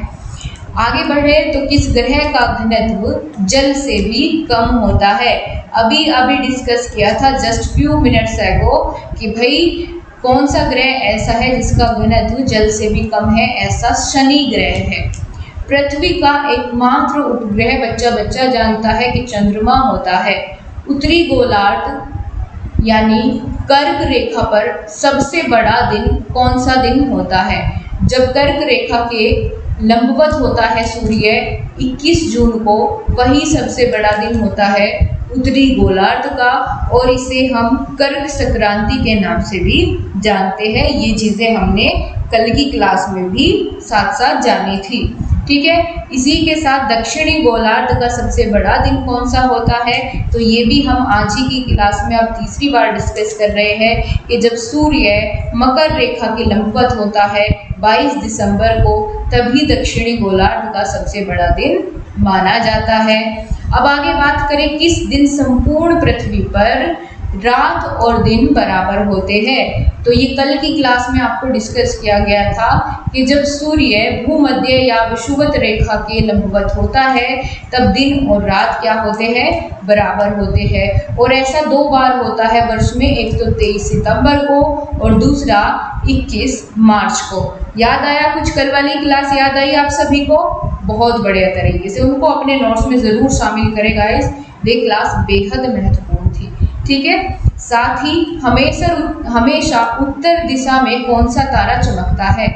आगे बढ़े तो किस ग्रह का घनत्व जल से भी कम होता है, अभी अभी डिस्कस किया था जस्ट फ्यू मिनट्स एगो कि भाई कौन सा ग्रह ऐसा है जिसका घनत्व जल से भी कम है, ऐसा शनि ग्रह है। पृथ्वी का एकमात्र उपग्रह बच्चा जानता है कि चंद्रमा होता है। उत्तरी गोलार्ध यानी कर्क रेखा पर सबसे बड़ा दिन कौन सा दिन होता है, जब कर्क रेखा के लंबवत होता है सूर्य 21 जून को, वही सबसे बड़ा दिन होता है उत्तरी गोलार्ध का, और इसे हम कर्क संक्रांति के नाम से भी जानते हैं। ये चीज़ें हमने कल की क्लास में भी साथ साथ जानी थी। ठीक है, इसी के साथ दक्षिणी गोलार्ध का सबसे बड़ा दिन कौन सा होता है, तो ये भी हम आज ही की क्लास में अब तीसरी बार डिस्कस कर रहे हैं कि जब सूर्य मकर रेखा के लंबवत होता है 22 दिसंबर को, तभी दक्षिणी गोलार्ध का सबसे बड़ा दिन माना जाता है। अब आगे बात करें, किस दिन संपूर्ण पृथ्वी पर रात और दिन बराबर होते हैं, तो ये कल की क्लास में आपको डिस्कस किया गया था कि जब सूर्य भूमध्य या विषुवत रेखा के लंबवत होता है तब दिन और रात क्या होते हैं, बराबर होते हैं। और ऐसा 2 बार होता है वर्ष में, एक तो 23 सितंबर को और दूसरा 21 मार्च को। याद आया, कुछ कल वाली क्लास याद आई आप सभी को, बहुत बढ़िया तरीके से उनको अपने नोट्स में ज़रूर शामिल करें गाइस, वे क्लास बेहद महत्वपूर्ण थी। ठीक है, साथ ही हमेशा उत्तर दिशा में कौन सा तारा चमकता है,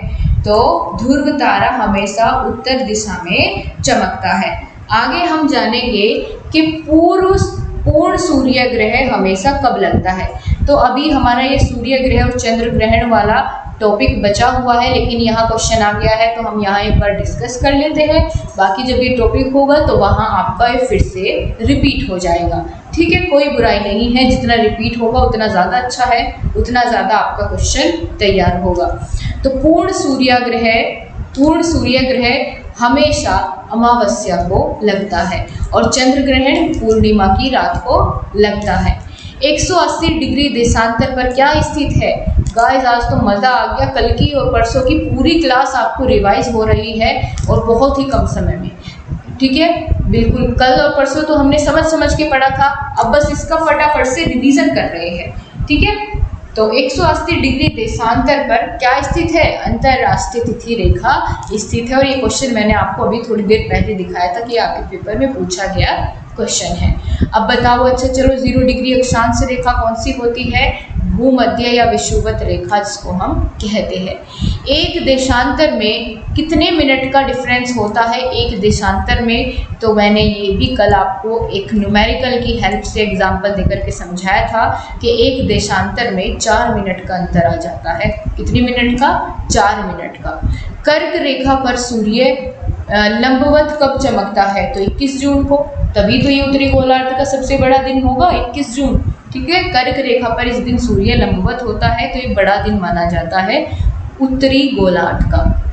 तो ध्रुव तारा हमेशा उत्तर दिशा में चमकता है। आगे हम जानेंगे कि पूर्ण सूर्य ग्रहण हमेशा कब लगता है। तो अभी हमारा ये सूर्य ग्रहण और चंद्र ग्रहण वाला टॉपिक बचा हुआ है, लेकिन यहाँ क्वेश्चन आ गया है तो हम यहाँ एक बार डिस्कस कर लेते हैं। बाकी जब ये टॉपिक होगा तो वहाँ आपका ये फिर से रिपीट हो जाएगा। ठीक है, कोई बुराई नहीं है, जितना रिपीट होगा उतना ज़्यादा अच्छा है, उतना ज़्यादा आपका क्वेश्चन तैयार होगा। तो पूर्ण सूर्य ग्रहण हमेशा अमावस्या को लगता है और चंद्र ग्रहण पूर्णिमा की रात को लगता है। 180 डिग्री देशांतर पर क्या स्थित है। गाइस आज तो मज़ा आ गया, कल की और परसों की पूरी क्लास आपको रिवाइज हो रही है और बहुत ही कम समय में। ठीक है, बिल्कुल कल और परसों तो हमने समझ के पढ़ा था, अब बस इसका फटाफट से रिवीजन कर रहे हैं। ठीक है, तो 180 डिग्री देशांतर पर क्या स्थित है, अंतरराष्ट्रीय तिथि रेखा स्थित है। और ये क्वेश्चन मैंने आपको अभी थोड़ी देर पहले दिखाया था कि आपके पेपर में पूछा गया क्वेश्चन है। अब बताओ, अच्छा चलो 0 डिग्री अक्षांश रेखा कौन सी होती है, भूमध्य या विषुवत रेखा जिसको हम कहते हैं। एक देशांतर में कितने मिनट का डिफरेंस होता है एक देशांतर में, तो मैंने ये भी कल आपको एक न्यूमेरिकल की हेल्प से एग्जांपल देकर के समझाया था कि एक देशांतर में 4 मिनट का अंतर आ जाता है। कितने मिनट का, 4 मिनट का। कर्क रेखा पर सूर्य लंबवत कब चमकता है, तो 21 जून को, तभी तो ये उत्तरी गोलार्ध का सबसे बड़ा दिन होगा 21 जून। ठीक है, कर्क रेखा पर इस दिन सूर्य लंबवत होता है तो ये बड़ा दिन माना जाता है उत्तरी गोलार्ध का।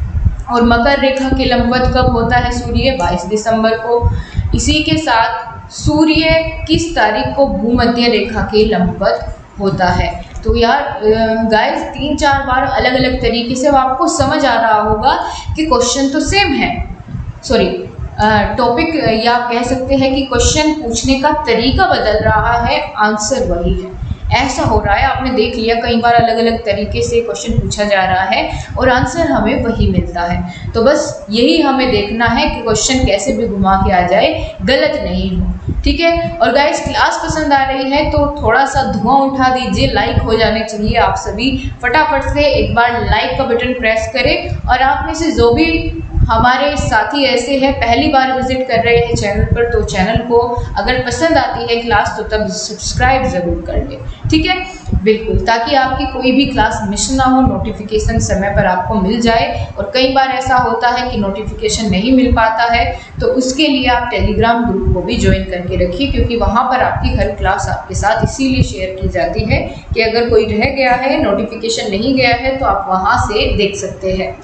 और मकर रेखा के लंबवत कब होता है सूर्य, 22 दिसंबर को। इसी के साथ सूर्य किस तारीख को भूमध्य रेखा के लंबवत होता है। तो यार गाइस 3-4 बार अलग अलग तरीके से आपको समझ आ रहा होगा कि क्वेश्चन तो सेम है, सॉरी टॉपिक या कह सकते हैं कि क्वेश्चन पूछने का तरीका बदल रहा है, आंसर वही है। ऐसा हो रहा है, आपने देख लिया कई बार अलग अलग तरीके से क्वेश्चन पूछा जा रहा है और आंसर हमें वही मिलता है। तो बस यही हमें देखना है कि क्वेश्चन कैसे भी घुमा के आ जाए, गलत नहीं हो। ठीक है, और गाइस क्लास पसंद आ रही है तो थोड़ा सा धुआं उठा दीजिए, लाइक हो जाने चाहिए आप सभी। फटाफट से एक बार लाइक का बटन प्रेस करें। और आप में से जो भी हमारे साथी ऐसे हैं पहली बार विजिट कर रहे हैं चैनल पर, तो चैनल को अगर पसंद आती है क्लास तो तब सब्सक्राइब ज़रूर कर लें। ठीक है, बिल्कुल, ताकि आपकी कोई भी क्लास मिस ना हो, नोटिफिकेशन समय पर आपको मिल जाए। और कई बार ऐसा होता है कि नोटिफिकेशन नहीं मिल पाता है, तो उसके लिए आप टेलीग्राम ग्रुप को भी ज्वाइन करके रखिए, क्योंकि वहाँ पर आपकी हर क्लास आपके साथ इसीलिए शेयर की जाती है कि अगर कोई रह गया है, नोटिफिकेशन नहीं गया है, तो आप वहाँ से देख सकते हैं।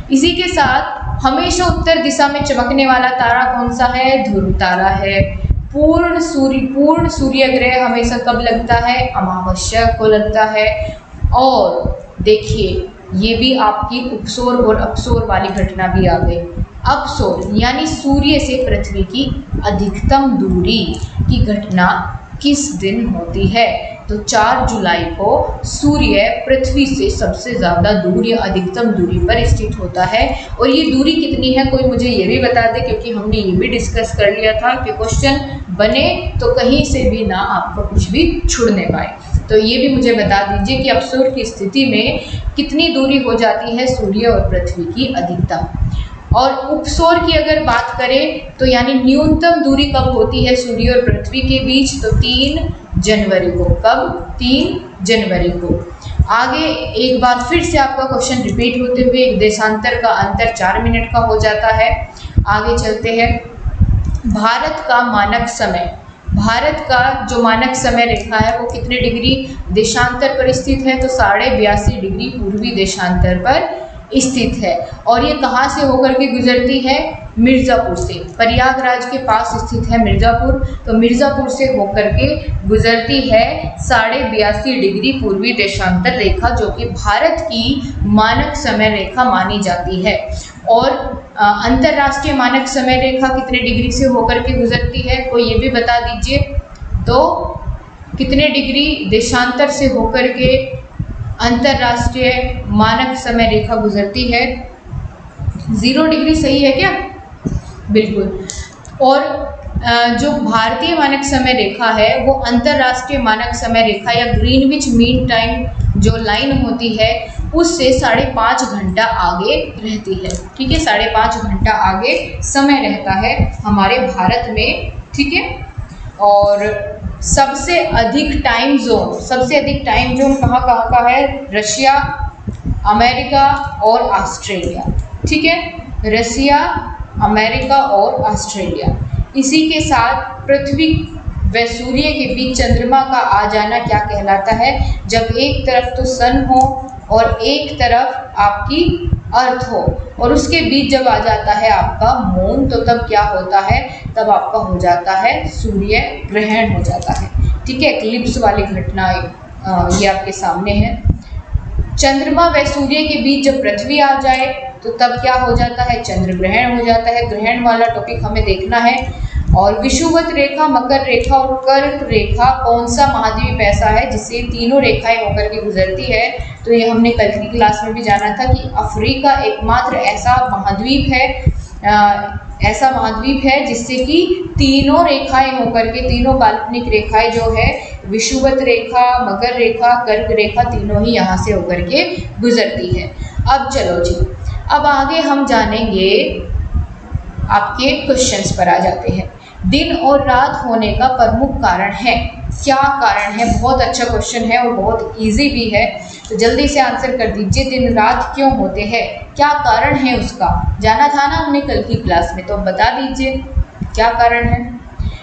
इसी के साथ हमेशा उत्तर दिशा में चमकने वाला तारा कौन सा है, ध्रुव तारा है। पूर्ण सूर्य ग्रहण हमेशा कब लगता है, अमावस्या को लगता है। और देखिए ये भी आपकी उपसौर और अपसौर वाली घटना भी आ गई। अपसौर यानी सूर्य से पृथ्वी की अधिकतम दूरी की घटना किस दिन होती है, तो 4 जुलाई को सूर्य पृथ्वी से सबसे ज़्यादा दूर या अधिकतम दूरी पर स्थित होता है। और ये दूरी कितनी है कोई मुझे ये भी बता दे, क्योंकि हमने ये भी डिस्कस कर लिया था कि क्वेश्चन बने तो कहीं से भी ना आपको कुछ भी छुड़ने पाए। तो ये भी मुझे बता दीजिए कि अपसौर की स्थिति में कितनी दूरी हो जाती है सूर्य और पृथ्वी की अधिकतम। और उपसौर की अगर बात करें तो यानी न्यूनतम दूरी कब होती है सूर्य और पृथ्वी के बीच, तो 3 जनवरी को। कब, 3 जनवरी को। आगे एक बार फिर से आपका क्वेश्चन रिपीट होते हुए एक देशांतर का अंतर 4 मिनट का हो जाता है। आगे चलते हैं। भारत का मानक समय, भारत का जो मानक समय रेखा है वो कितने डिग्री देशांतर पर स्थित है, तो 82.5 डिग्री पूर्वी देशांतर पर स्थित है। और ये कहाँ से होकर के गुजरती है, मिर्ज़ापुर से। प्रयागराज के पास स्थित है मिर्ज़ापुर, तो मिर्ज़ापुर से होकर के गुजरती है 82.5 डिग्री पूर्वी देशांतर रेखा, जो कि भारत की मानक समय रेखा मानी जाती है। और अंतर्राष्ट्रीय मानक समय रेखा कितने डिग्री से होकर के गुजरती है, कोई ये भी बता दीजिए। तो कितने डिग्री देशांतर से होकर के अंतर्राष्ट्रीय मानक समय रेखा गुजरती है, 0 डिग्री सही है क्या, बिल्कुल। और जो भारतीय मानक समय रेखा है वो अंतर्राष्ट्रीय मानक समय रेखा या ग्रीनविच मीन टाइम जो लाइन होती है उससे 5.5 घंटा आगे रहती है। ठीक है, 5.5 घंटा आगे समय रहता है हमारे भारत में। ठीक है, और सबसे अधिक टाइम जोन कहाँ कहाँ का है? रशिया, अमेरिका और ऑस्ट्रेलिया। ठीक है, रशिया, अमेरिका और ऑस्ट्रेलिया। इसी के साथ पृथ्वी व सूर्य के बीच चंद्रमा का आ जाना क्या कहलाता है? जब एक तरफ तो सन हो और एक तरफ आपकी अर्थ हो और उसके बीच जब आ जाता है आपका मून, तो तब क्या होता है? तब आपका हो जाता है सूर्य ग्रहण हो जाता है। ठीक है, एक्लिप्स वाली घटना ये आपके सामने है। चंद्रमा व सूर्य के बीच जब पृथ्वी आ जाए तो तब क्या हो जाता है? चंद्र ग्रहण हो जाता है। ग्रहण वाला टॉपिक हमें देखना है। और विषुवत रेखा, मकर रेखा और कर्क रेखा कौन सा महाद्वीप ऐसा है जिससे तीनों रेखाएं होकर के गुजरती है? तो ये हमने कल की क्लास में भी जाना था कि अफ्रीका एकमात्र ऐसा महाद्वीप है जिससे कि तीनों रेखाएं होकर के, तीनों काल्पनिक रेखाएं जो है विषुवत रेखा, मकर रेखा, कर्क रेखा, तीनों ही यहाँ से होकर के गुजरती है। अब चलो जी, अब आगे हम जानेंगे, आपके क्वेश्चंस पर आ जाते हैं। दिन और रात होने का प्रमुख कारण है, क्या कारण है? बहुत अच्छा क्वेश्चन है और बहुत इजी भी है, तो जल्दी से आंसर कर दीजिए। दिन रात क्यों होते हैं, क्या कारण है उसका? जाना था ना हमने कल की क्लास में, तो बता दीजिए क्या कारण है।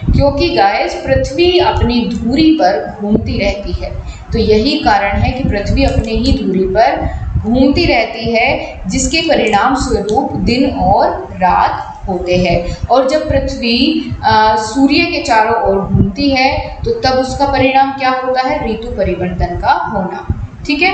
क्योंकि गाइस पृथ्वी अपनी धुरी पर घूमती रहती है, तो यही कारण है कि पृथ्वी अपने ही धुरी पर घूमती रहती है, जिसके परिणाम स्वरूप दिन और रात होते हैं। और जब पृथ्वी सूर्य के चारों ओर घूमती है तो तब उसका परिणाम क्या होता है? ऋतु परिवर्तन का होना। ठीक है,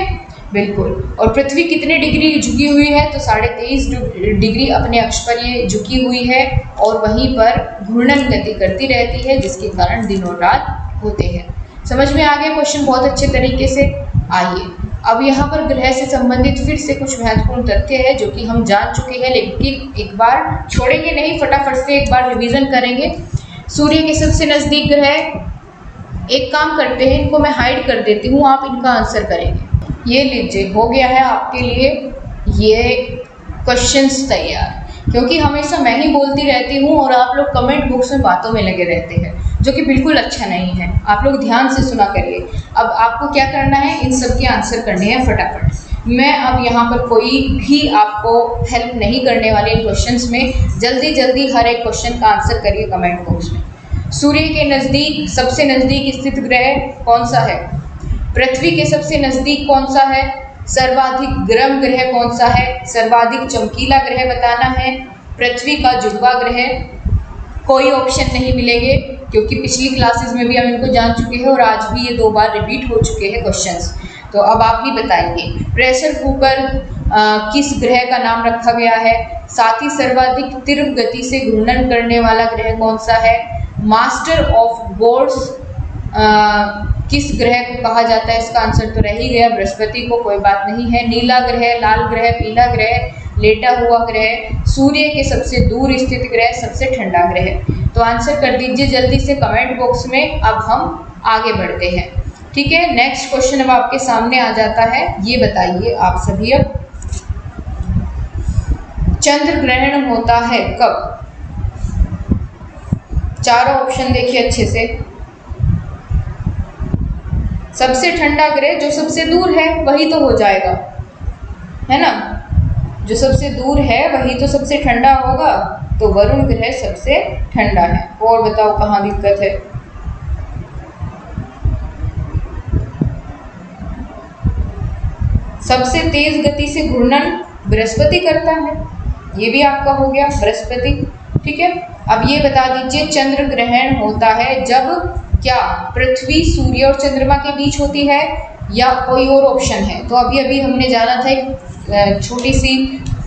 बिल्कुल। और पृथ्वी कितने डिग्री झुकी हुई है? तो 23.5 डिग्री अपने अक्ष पर ये झुकी हुई है और वहीं पर घूर्णन गति करती रहती है, जिसके कारण दिन और रात होते हैं। समझ में आ गया क्वेश्चन बहुत अच्छे तरीके से? आइए अब यहाँ पर ग्रह से संबंधित फिर से कुछ महत्वपूर्ण तथ्य है जो कि हम जान चुके हैं, लेकिन एक बार छोड़ेंगे नहीं, फटाफट से एक बार रिवीजन करेंगे। सूर्य के सबसे नजदीक ग्रह, एक काम करते हैं, इनको मैं हाइड कर देती हूँ, आप इनका आंसर करेंगे। ये लीजिए, हो गया है आपके लिए ये क्वेश्चंस तैयार, क्योंकि हमेशा मैं ही बोलती रहती हूँ और आप लोग कमेंट बॉक्स में बातों में लगे रहते हैं, जो कि बिल्कुल अच्छा नहीं है। आप लोग ध्यान से सुना करिए। अब आपको क्या करना है? इन सब के आंसर करने हैं फटाफट। मैं अब यहाँ पर कोई भी आपको हेल्प नहीं करने वाली इन क्वेश्चंस में। जल्दी जल्दी हर एक क्वेश्चन का आंसर करिए कमेंट बॉक्स में। सूर्य के नज़दीक, सबसे नज़दीक स्थित ग्रह कौन सा है? पृथ्वी के सबसे नज़दीक कौन सा है? सर्वाधिक गर्म ग्रह कौन सा है? सर्वाधिक चमकीला ग्रह बताना है। पृथ्वी का जुड़वा ग्रह, कोई ऑप्शन नहीं मिलेंगे, क्योंकि पिछली क्लासेस में भी हम इनको जान चुके हैं और आज भी ये 2 बार रिपीट हो चुके हैं क्वेश्चंस। तो अब आप ही बताएंगे, प्रेशर कुकर किस ग्रह का नाम रखा गया है? साथ ही सर्वाधिक तीव्र गति से घूर्णन करने वाला ग्रह कौन सा है? मास्टर ऑफ गोड्स किस ग्रह को कहा जाता है? इसका आंसर तो रह ही गया, बृहस्पति को, कोई बात नहीं है। नीला ग्रह, लाल ग्रह, पीला ग्रह, लेटा हुआ ग्रह, सूर्य के सबसे दूर स्थित ग्रह, सबसे ठंडा ग्रह। तो आंसर कर दीजिए जल्दी से कमेंट बॉक्स में। अब हम आगे बढ़ते हैं। ठीक है, नेक्स्ट क्वेश्चन अब आपके सामने आ जाता है। ये बताइए आप सभी, अब चंद्र ग्रहण होता है कब? चारों ऑप्शन देखिए अच्छे से। सबसे ठंडा ग्रह जो सबसे दूर है वही तो हो जाएगा, है ना? जो सबसे दूर है वही तो सबसे ठंडा होगा, तो वरुण ग्रह सबसे ठंडा है। और बताओ कहाँ दिक्कत है? सबसे तेज गति से घूर्णन बृहस्पति करता है, ये भी आपका हो गया बृहस्पति। ठीक है, अब ये बता दीजिए चंद्र ग्रहण होता है जब क्या पृथ्वी, सूर्य और चंद्रमा के बीच होती है या कोई और ऑप्शन है? तो अभी अभी हमने जाना था, एक छोटी सी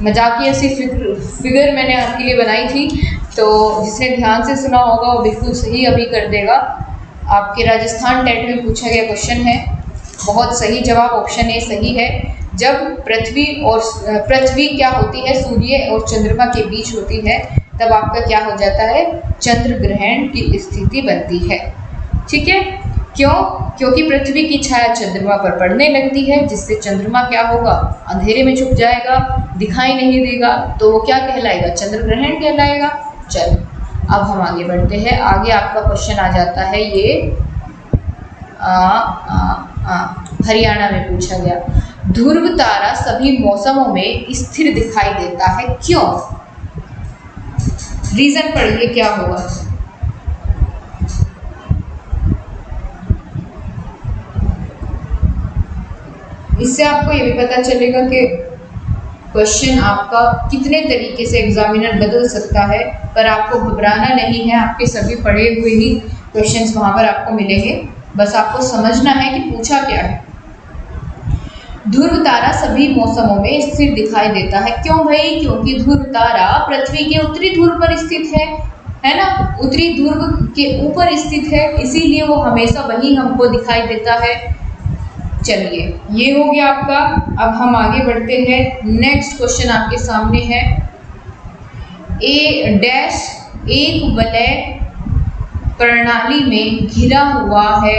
मजाकिया सी फिगर मैंने आपके लिए बनाई थी, तो जिसने ध्यान से सुना होगा वो बिल्कुल सही अभी कर देगा। आपके राजस्थान टेट में पूछा गया क्वेश्चन है, बहुत सही जवाब ऑप्शन ए सही है। जब पृथ्वी क्या होती है, सूर्य और चंद्रमा के बीच होती है, तब आपका क्या हो जाता है? चंद्र ग्रहण की स्थिति बनती है। ठीक है, क्यों? क्योंकि पृथ्वी की छाया चंद्रमा पर पड़ने लगती है, जिससे चंद्रमा क्या होगा, अंधेरे में छुप जाएगा, दिखाई नहीं देगा, तो वो क्या कहलाएगा, चंद्र ग्रहण कहलाएगा। चलो अब हम आगे बढ़ते हैं। आगे आपका क्वेश्चन आ जाता है ये हरियाणा में पूछा गया, ध्रुव तारा सभी मौसमों में स्थिर दिखाई देता है, क्यों? रीजन पढ़िए क्या होगा। इससे आपको ये भी पता चलेगा कि क्वेश्चन आपका कितने तरीके से एग्जामिनर बदल सकता है, पर आपको घबराना नहीं है, आपके सभी पढ़े हुए ही क्वेश्चंस वहां पर आपको मिलेंगे, बस आपको समझना है कि पूछा क्या है। ध्रुव तारा सभी मौसमों में स्थिर दिखाई देता है, क्यों भाई? क्योंकि ध्रुव तारा पृथ्वी के उत्तरी ध्रुव पर स्थित है ना, उत्तरी ध्रुव के ऊपर स्थित है, इसीलिए वो हमेशा वही हमको दिखाई देता है। चलिए ये हो गया आपका। अब हम आगे बढ़ते हैं। नेक्स्ट क्वेश्चन आपके सामने है, ए डैश एक वलय प्रणाली में घिरा हुआ है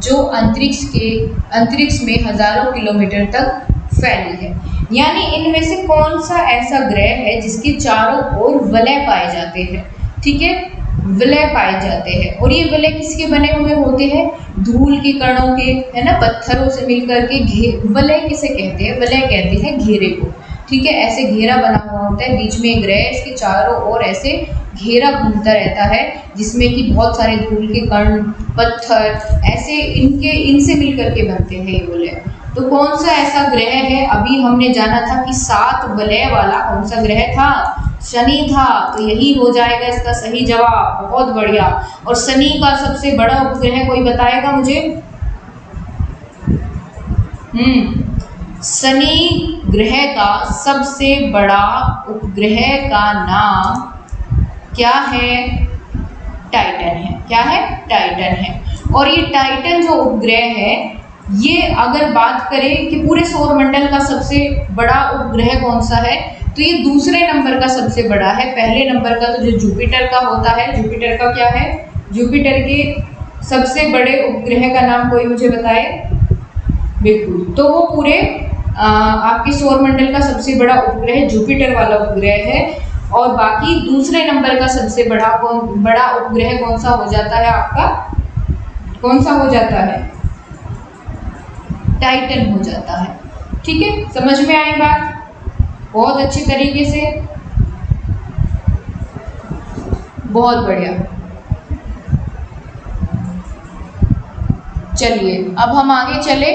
जो अंतरिक्ष में हजारों किलोमीटर तक फैली है। यानी इनमें से कौन सा ऐसा ग्रह है जिसके चारों ओर वलय पाए जाते हैं। ठीक है, वलय पाए जाते हैं, और ये वलय किसके बने हुए होते हैं, धूल के कणों के, है ना, पत्थरों से मिलकर के वलय किसे कहते हैं, वलय कहते हैं घेरे को। ठीक है, ऐसे घेरा बना हुआ होता है, बीच में ग्रह, इसके चारों ओर ऐसे घेरा घूमता रहता है, जिसमें कि बहुत सारे धूल के कण, पत्थर ऐसे इनसे मिलकर के बनते हैं ये वलय। तो कौन सा ऐसा ग्रह है, अभी हमने जाना था कि 7 वलय वाला कौन सा ग्रह था, शनि था, तो यही हो जाएगा इसका सही जवाब। बहुत बढ़िया। और शनि का सबसे बड़ा उपग्रह कोई बताएगा मुझे? शनि ग्रह का सबसे बड़ा उपग्रह का नाम क्या है? टाइटन है। क्या है? टाइटन है। और ये टाइटन जो उपग्रह है, ये अगर बात करें कि पूरे सौर मंडल का सबसे बड़ा उपग्रह कौन सा है, तो ये दूसरे नंबर का सबसे बड़ा है। पहले नंबर का तो जो जुपिटर का होता है, जुपिटर का क्या है, जुपिटर के सबसे बड़े उपग्रह का नाम कोई मुझे बताए? बिल्कुल, तो वो पूरे आपके सौर मंडल का सबसे बड़ा उपग्रह जुपिटर वाला उपग्रह है। और बाकी दूसरे नंबर का सबसे बड़ा उपग्रह कौन सा हो जाता है आपका? कौन सा हो जाता है? टाइटन हो जाता है। ठीक है, समझ में आई बात? बहुत अच्छी तरीके से, बहुत बढ़िया। चलिए अब हम आगे चले।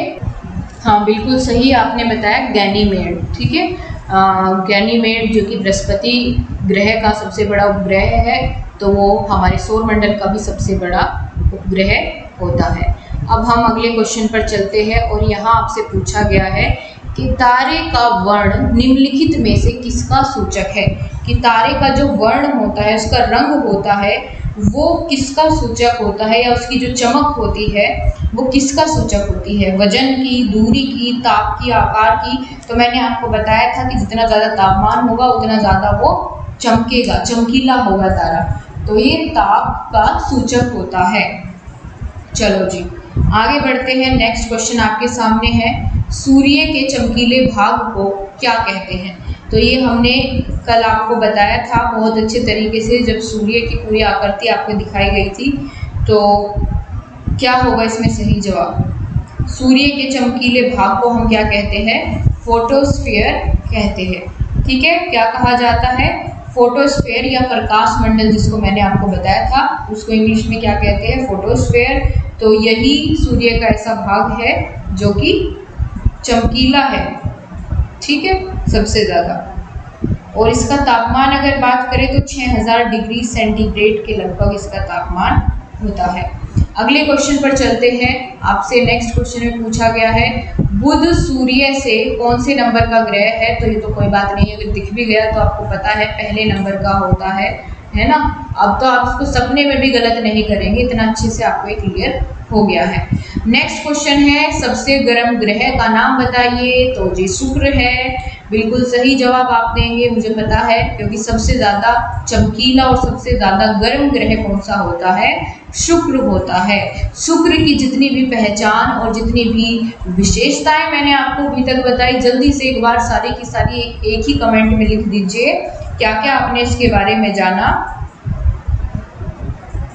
हाँ बिल्कुल सही आपने बताया, गैनीमेड। ठीक है, गैनीमेड जो कि बृहस्पति ग्रह का सबसे बड़ा उपग्रह है, तो वो हमारे सौर मंडल का भी सबसे बड़ा उपग्रह होता है। अब हम अगले क्वेश्चन पर चलते हैं, और यहाँ आपसे पूछा गया है कि तारे का वर्ण निम्नलिखित में से किसका सूचक है। कि तारे का जो वर्ण होता है, उसका रंग होता है, वो किसका सूचक होता है, या उसकी जो चमक होती है वो किसका सूचक होती है? वजन की, दूरी की, ताप की, आकार की। तो मैंने आपको बताया था कि जितना ज़्यादा तापमान होगा उतना ज़्यादा वो चमकेगा, चमकीला होगा तारा, तो ये ताप का सूचक होता है। चलो जी आगे बढ़ते हैं। नेक्स्ट क्वेश्चन आपके सामने है, सूर्य के चमकीले भाग को क्या कहते हैं? तो ये हमने कल आपको बताया था बहुत अच्छे तरीके से, जब सूर्य की पूरी आकृति आपको दिखाई गई थी। तो क्या होगा इसमें सही जवाब? सूर्य के चमकीले भाग को हम क्या कहते हैं? फोटोस्फीयर कहते हैं। ठीक है, क्या कहा जाता है? फोटोस्फीयर या प्रकाश मंडल, जिसको मैंने आपको बताया था, उसको इंग्लिश में क्या कहते हैं? फोटोस्फीयर। तो यही सूर्य का ऐसा भाग है जो कि चमकीला है। ठीक है, सबसे ज़्यादा। और इसका तापमान अगर बात करें तो 6000 डिग्री सेंटीग्रेड के लगभग इसका तापमान होता है। अगले क्वेश्चन पर चलते हैं। आपसे नेक्स्ट क्वेश्चन में पूछा गया है, बुध सूर्य से कौन से नंबर का ग्रह है? तो ये तो कोई बात नहीं, अगर दिख भी गया तो आपको पता है पहले नंबर का होता है ना। अब तो आप उसको सपने में भी गलत नहीं करेंगे, इतना अच्छे से आपको ये क्लियर हो गया है। नेक्स्ट क्वेश्चन है, सबसे गर्म ग्रह का नाम बताइए। तो जी शुक्र है, बिल्कुल सही जवाब आप देंगे, मुझे पता है, क्योंकि सबसे ज़्यादा चमकीला और सबसे ज़्यादा गर्म ग्रह कौन सा होता है? शुक्र होता है। शुक्र की जितनी भी पहचान और जितनी भी विशेषताएं मैंने आपको अभी तक बताई, जल्दी से एक बार सारी की सारी एक ही कमेंट में लिख दीजिए क्या क्या आपने इसके बारे में जाना।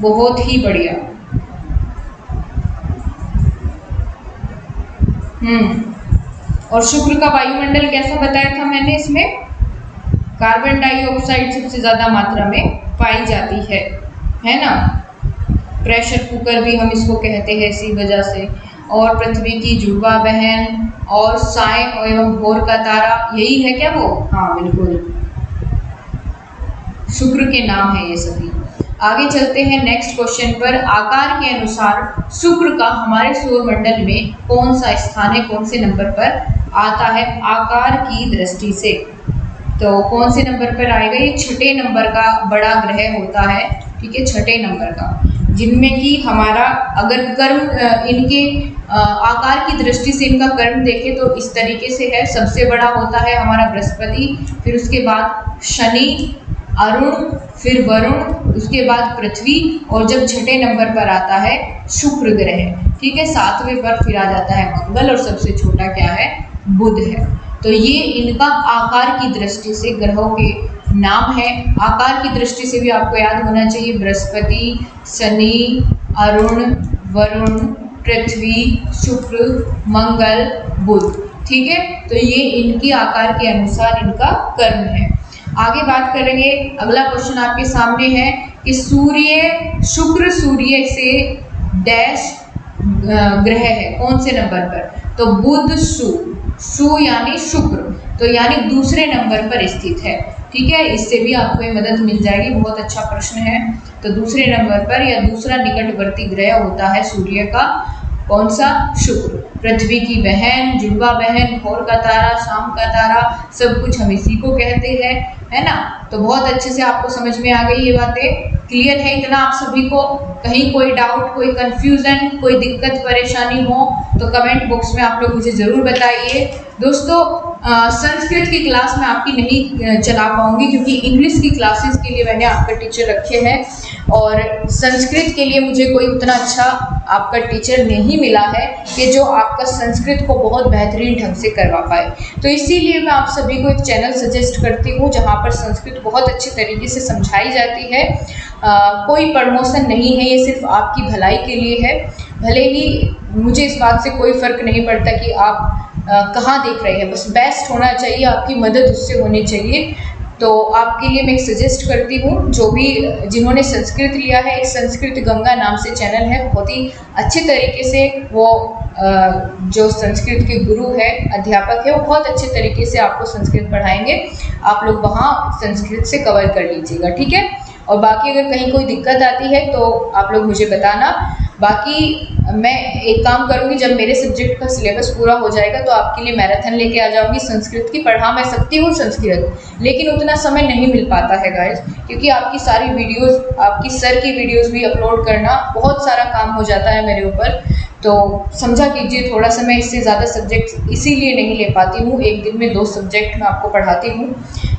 बहुत ही बढ़िया। और शुक्र का वायुमंडल कैसा बताया था मैंने? इसमें कार्बन डाइऑक्साइड सबसे ज्यादा मात्रा में पाई जाती है ना। प्रेशर कुकर भी हम इसको कहते हैं इसी वजह से। और पृथ्वी की जुड़वा बहन और साय एवं भोर का तारा, यही है क्या वो? हाँ बिल्कुल, शुक्र के नाम है ये सभी। आगे चलते हैं नेक्स्ट क्वेश्चन पर। आकार के अनुसार शुक्र का हमारे सौरमंडल में कौन सा स्थान है, कौन से नंबर पर आता है आकार की दृष्टि से? तो कौन से नंबर पर आएगा? ये छठे नंबर का बड़ा ग्रह होता है, ठीक है, छठे नंबर का, जिनमें कि हमारा अगर कर्म इनके आकार की दृष्टि से इनका कर्म देखें तो इस तरीके से है। सबसे बड़ा होता है हमारा बृहस्पति, फिर उसके बाद शनि, अरुण, फिर वरुण, उसके बाद पृथ्वी, और जब छठे नंबर पर आता है शुक्र ग्रह, ठीक है, सातवें पर फिर आ जाता है मंगल, और सबसे छोटा क्या है? बुध है। तो ये इनका आकार की दृष्टि से ग्रहों के नाम है। आकार की दृष्टि से भी आपको याद होना चाहिए, बृहस्पति, शनि, अरुण, वरुण, पृथ्वी, शुक्र, मंगल, बुध, ठीक है। तो ये इनकी आकार के अनुसार इनका कर्म है। आगे बात करेंगे, अगला क्वेश्चन आपके सामने है कि शुक्र सूर्य से डैश ग्रह है, कौन से नंबर पर? तो बुध सु यानी शुक्र, तो यानी दूसरे नंबर पर स्थित है, ठीक है। इससे भी आपको ये मदद मिल जाएगी, बहुत अच्छा प्रश्न है। तो दूसरे नंबर पर या दूसरा निकटवर्ती ग्रह होता है सूर्य का, कौन सा? शुक्र। पृथ्वी की बहन, जुड़वा बहन, भोर का तारा, शाम का तारा, सब कुछ हम इसी को कहते हैं, है ना। तो बहुत अच्छे से आपको समझ में आ गई ये बातें, क्लियर है इतना आप सभी को? कहीं कोई डाउट, कोई कंफ्यूजन, कोई दिक्कत परेशानी हो तो कमेंट बॉक्स में आप लोग मुझे ज़रूर बताइए। दोस्तों संस्कृत की क्लास मैं आपकी नहीं चला पाऊंगी, क्योंकि इंग्लिश की क्लासेस के लिए मैंने आपका टीचर रखे हैं, और संस्कृत के लिए मुझे कोई उतना अच्छा आपका टीचर नहीं मिला है कि जो आपका संस्कृत को बहुत बेहतरीन ढंग से करवा पाए। तो इसीलिए मैं आप सभी को एक चैनल सजेस्ट करती हूँ जहाँ पर संस्कृत बहुत अच्छे तरीके से समझाई जाती है। कोई प्रमोशन नहीं है, ये सिर्फ आपकी भलाई के लिए है। भले ही मुझे इस बात से कोई फ़र्क नहीं पड़ता कि आप कहाँ देख रहे हैं, बस बेस्ट होना चाहिए, आपकी मदद उससे होनी चाहिए। तो आपके लिए मैं एक सजेस्ट करती हूँ, जो भी जिन्होंने संस्कृत लिया है, एक संस्कृत गंगा नाम से चैनल है, बहुत ही अच्छे तरीके से वो जो संस्कृत के गुरु है, अध्यापक है, वो बहुत अच्छे तरीके से आपको संस्कृत पढ़ाएंगे। आप लोग वहाँ संस्कृत से कवर कर लीजिएगा, ठीक है। और बाकी अगर कहीं कोई दिक्कत आती है तो आप लोग मुझे बताना। बाकी मैं एक काम करूँगी, जब मेरे सब्जेक्ट का सिलेबस पूरा हो जाएगा तो आपके लिए मैराथन लेके आ जाऊँगी संस्कृत की। पढ़ा मैं सकती हूँ संस्कृत, लेकिन उतना समय नहीं मिल पाता है गाइस, क्योंकि आपकी सारी वीडियोस, आपकी सर की वीडियोस भी अपलोड करना, बहुत सारा काम हो जाता है मेरे ऊपर। तो समझा कीजिए, थोड़ा सा मैं इससे ज़्यादा सब्जेक्ट इसीलिए नहीं ले पाती हूँ। एक दिन में 2 सब्जेक्ट मैं आपको पढ़ाती हूँ,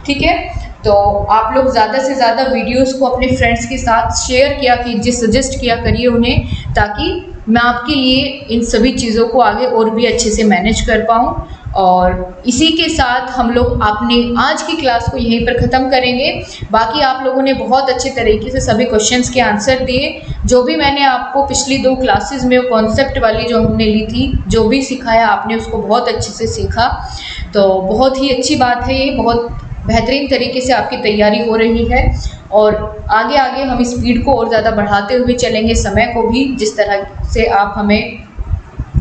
ठीक है। तो आप लोग ज़्यादा से ज़्यादा वीडियोस को अपने फ्रेंड्स के साथ शेयर किया कीजिए, सजेस्ट किया करिए उन्हें, ताकि मैं आपके लिए इन सभी चीज़ों को आगे और भी अच्छे से मैनेज कर पाऊँ। और इसी के साथ हम लोग अपने आज की क्लास को यहीं पर ख़त्म करेंगे। बाकी आप लोगों ने बहुत अच्छे तरीके से सभी क्वेश्चंस के आंसर दिए। जो भी मैंने आपको पिछली 2 क्लासेस में कॉन्सेप्ट वाली जो हमने ली थी, जो भी सिखाया आपने उसको बहुत अच्छे से सीखा। तो बहुत ही अच्छी बात है, ये बहुत बेहतरीन तरीके से आपकी तैयारी हो रही है। और आगे आगे हम स्पीड को और ज़्यादा बढ़ाते हुए चलेंगे, समय को भी जिस तरह से आप हमें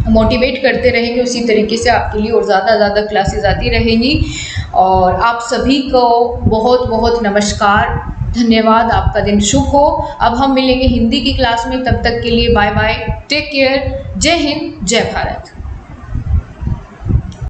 मोटिवेट करते रहेंगे उसी तरीके से आपके लिए और ज़्यादा क्लासेस आती रहेंगी। और आप सभी को बहुत बहुत नमस्कार, धन्यवाद, आपका दिन शुभ हो। अब हम मिलेंगे हिंदी की क्लास में, तब तक के लिए बाय बाय, टेक केयर, जय हिंद, जय भारत।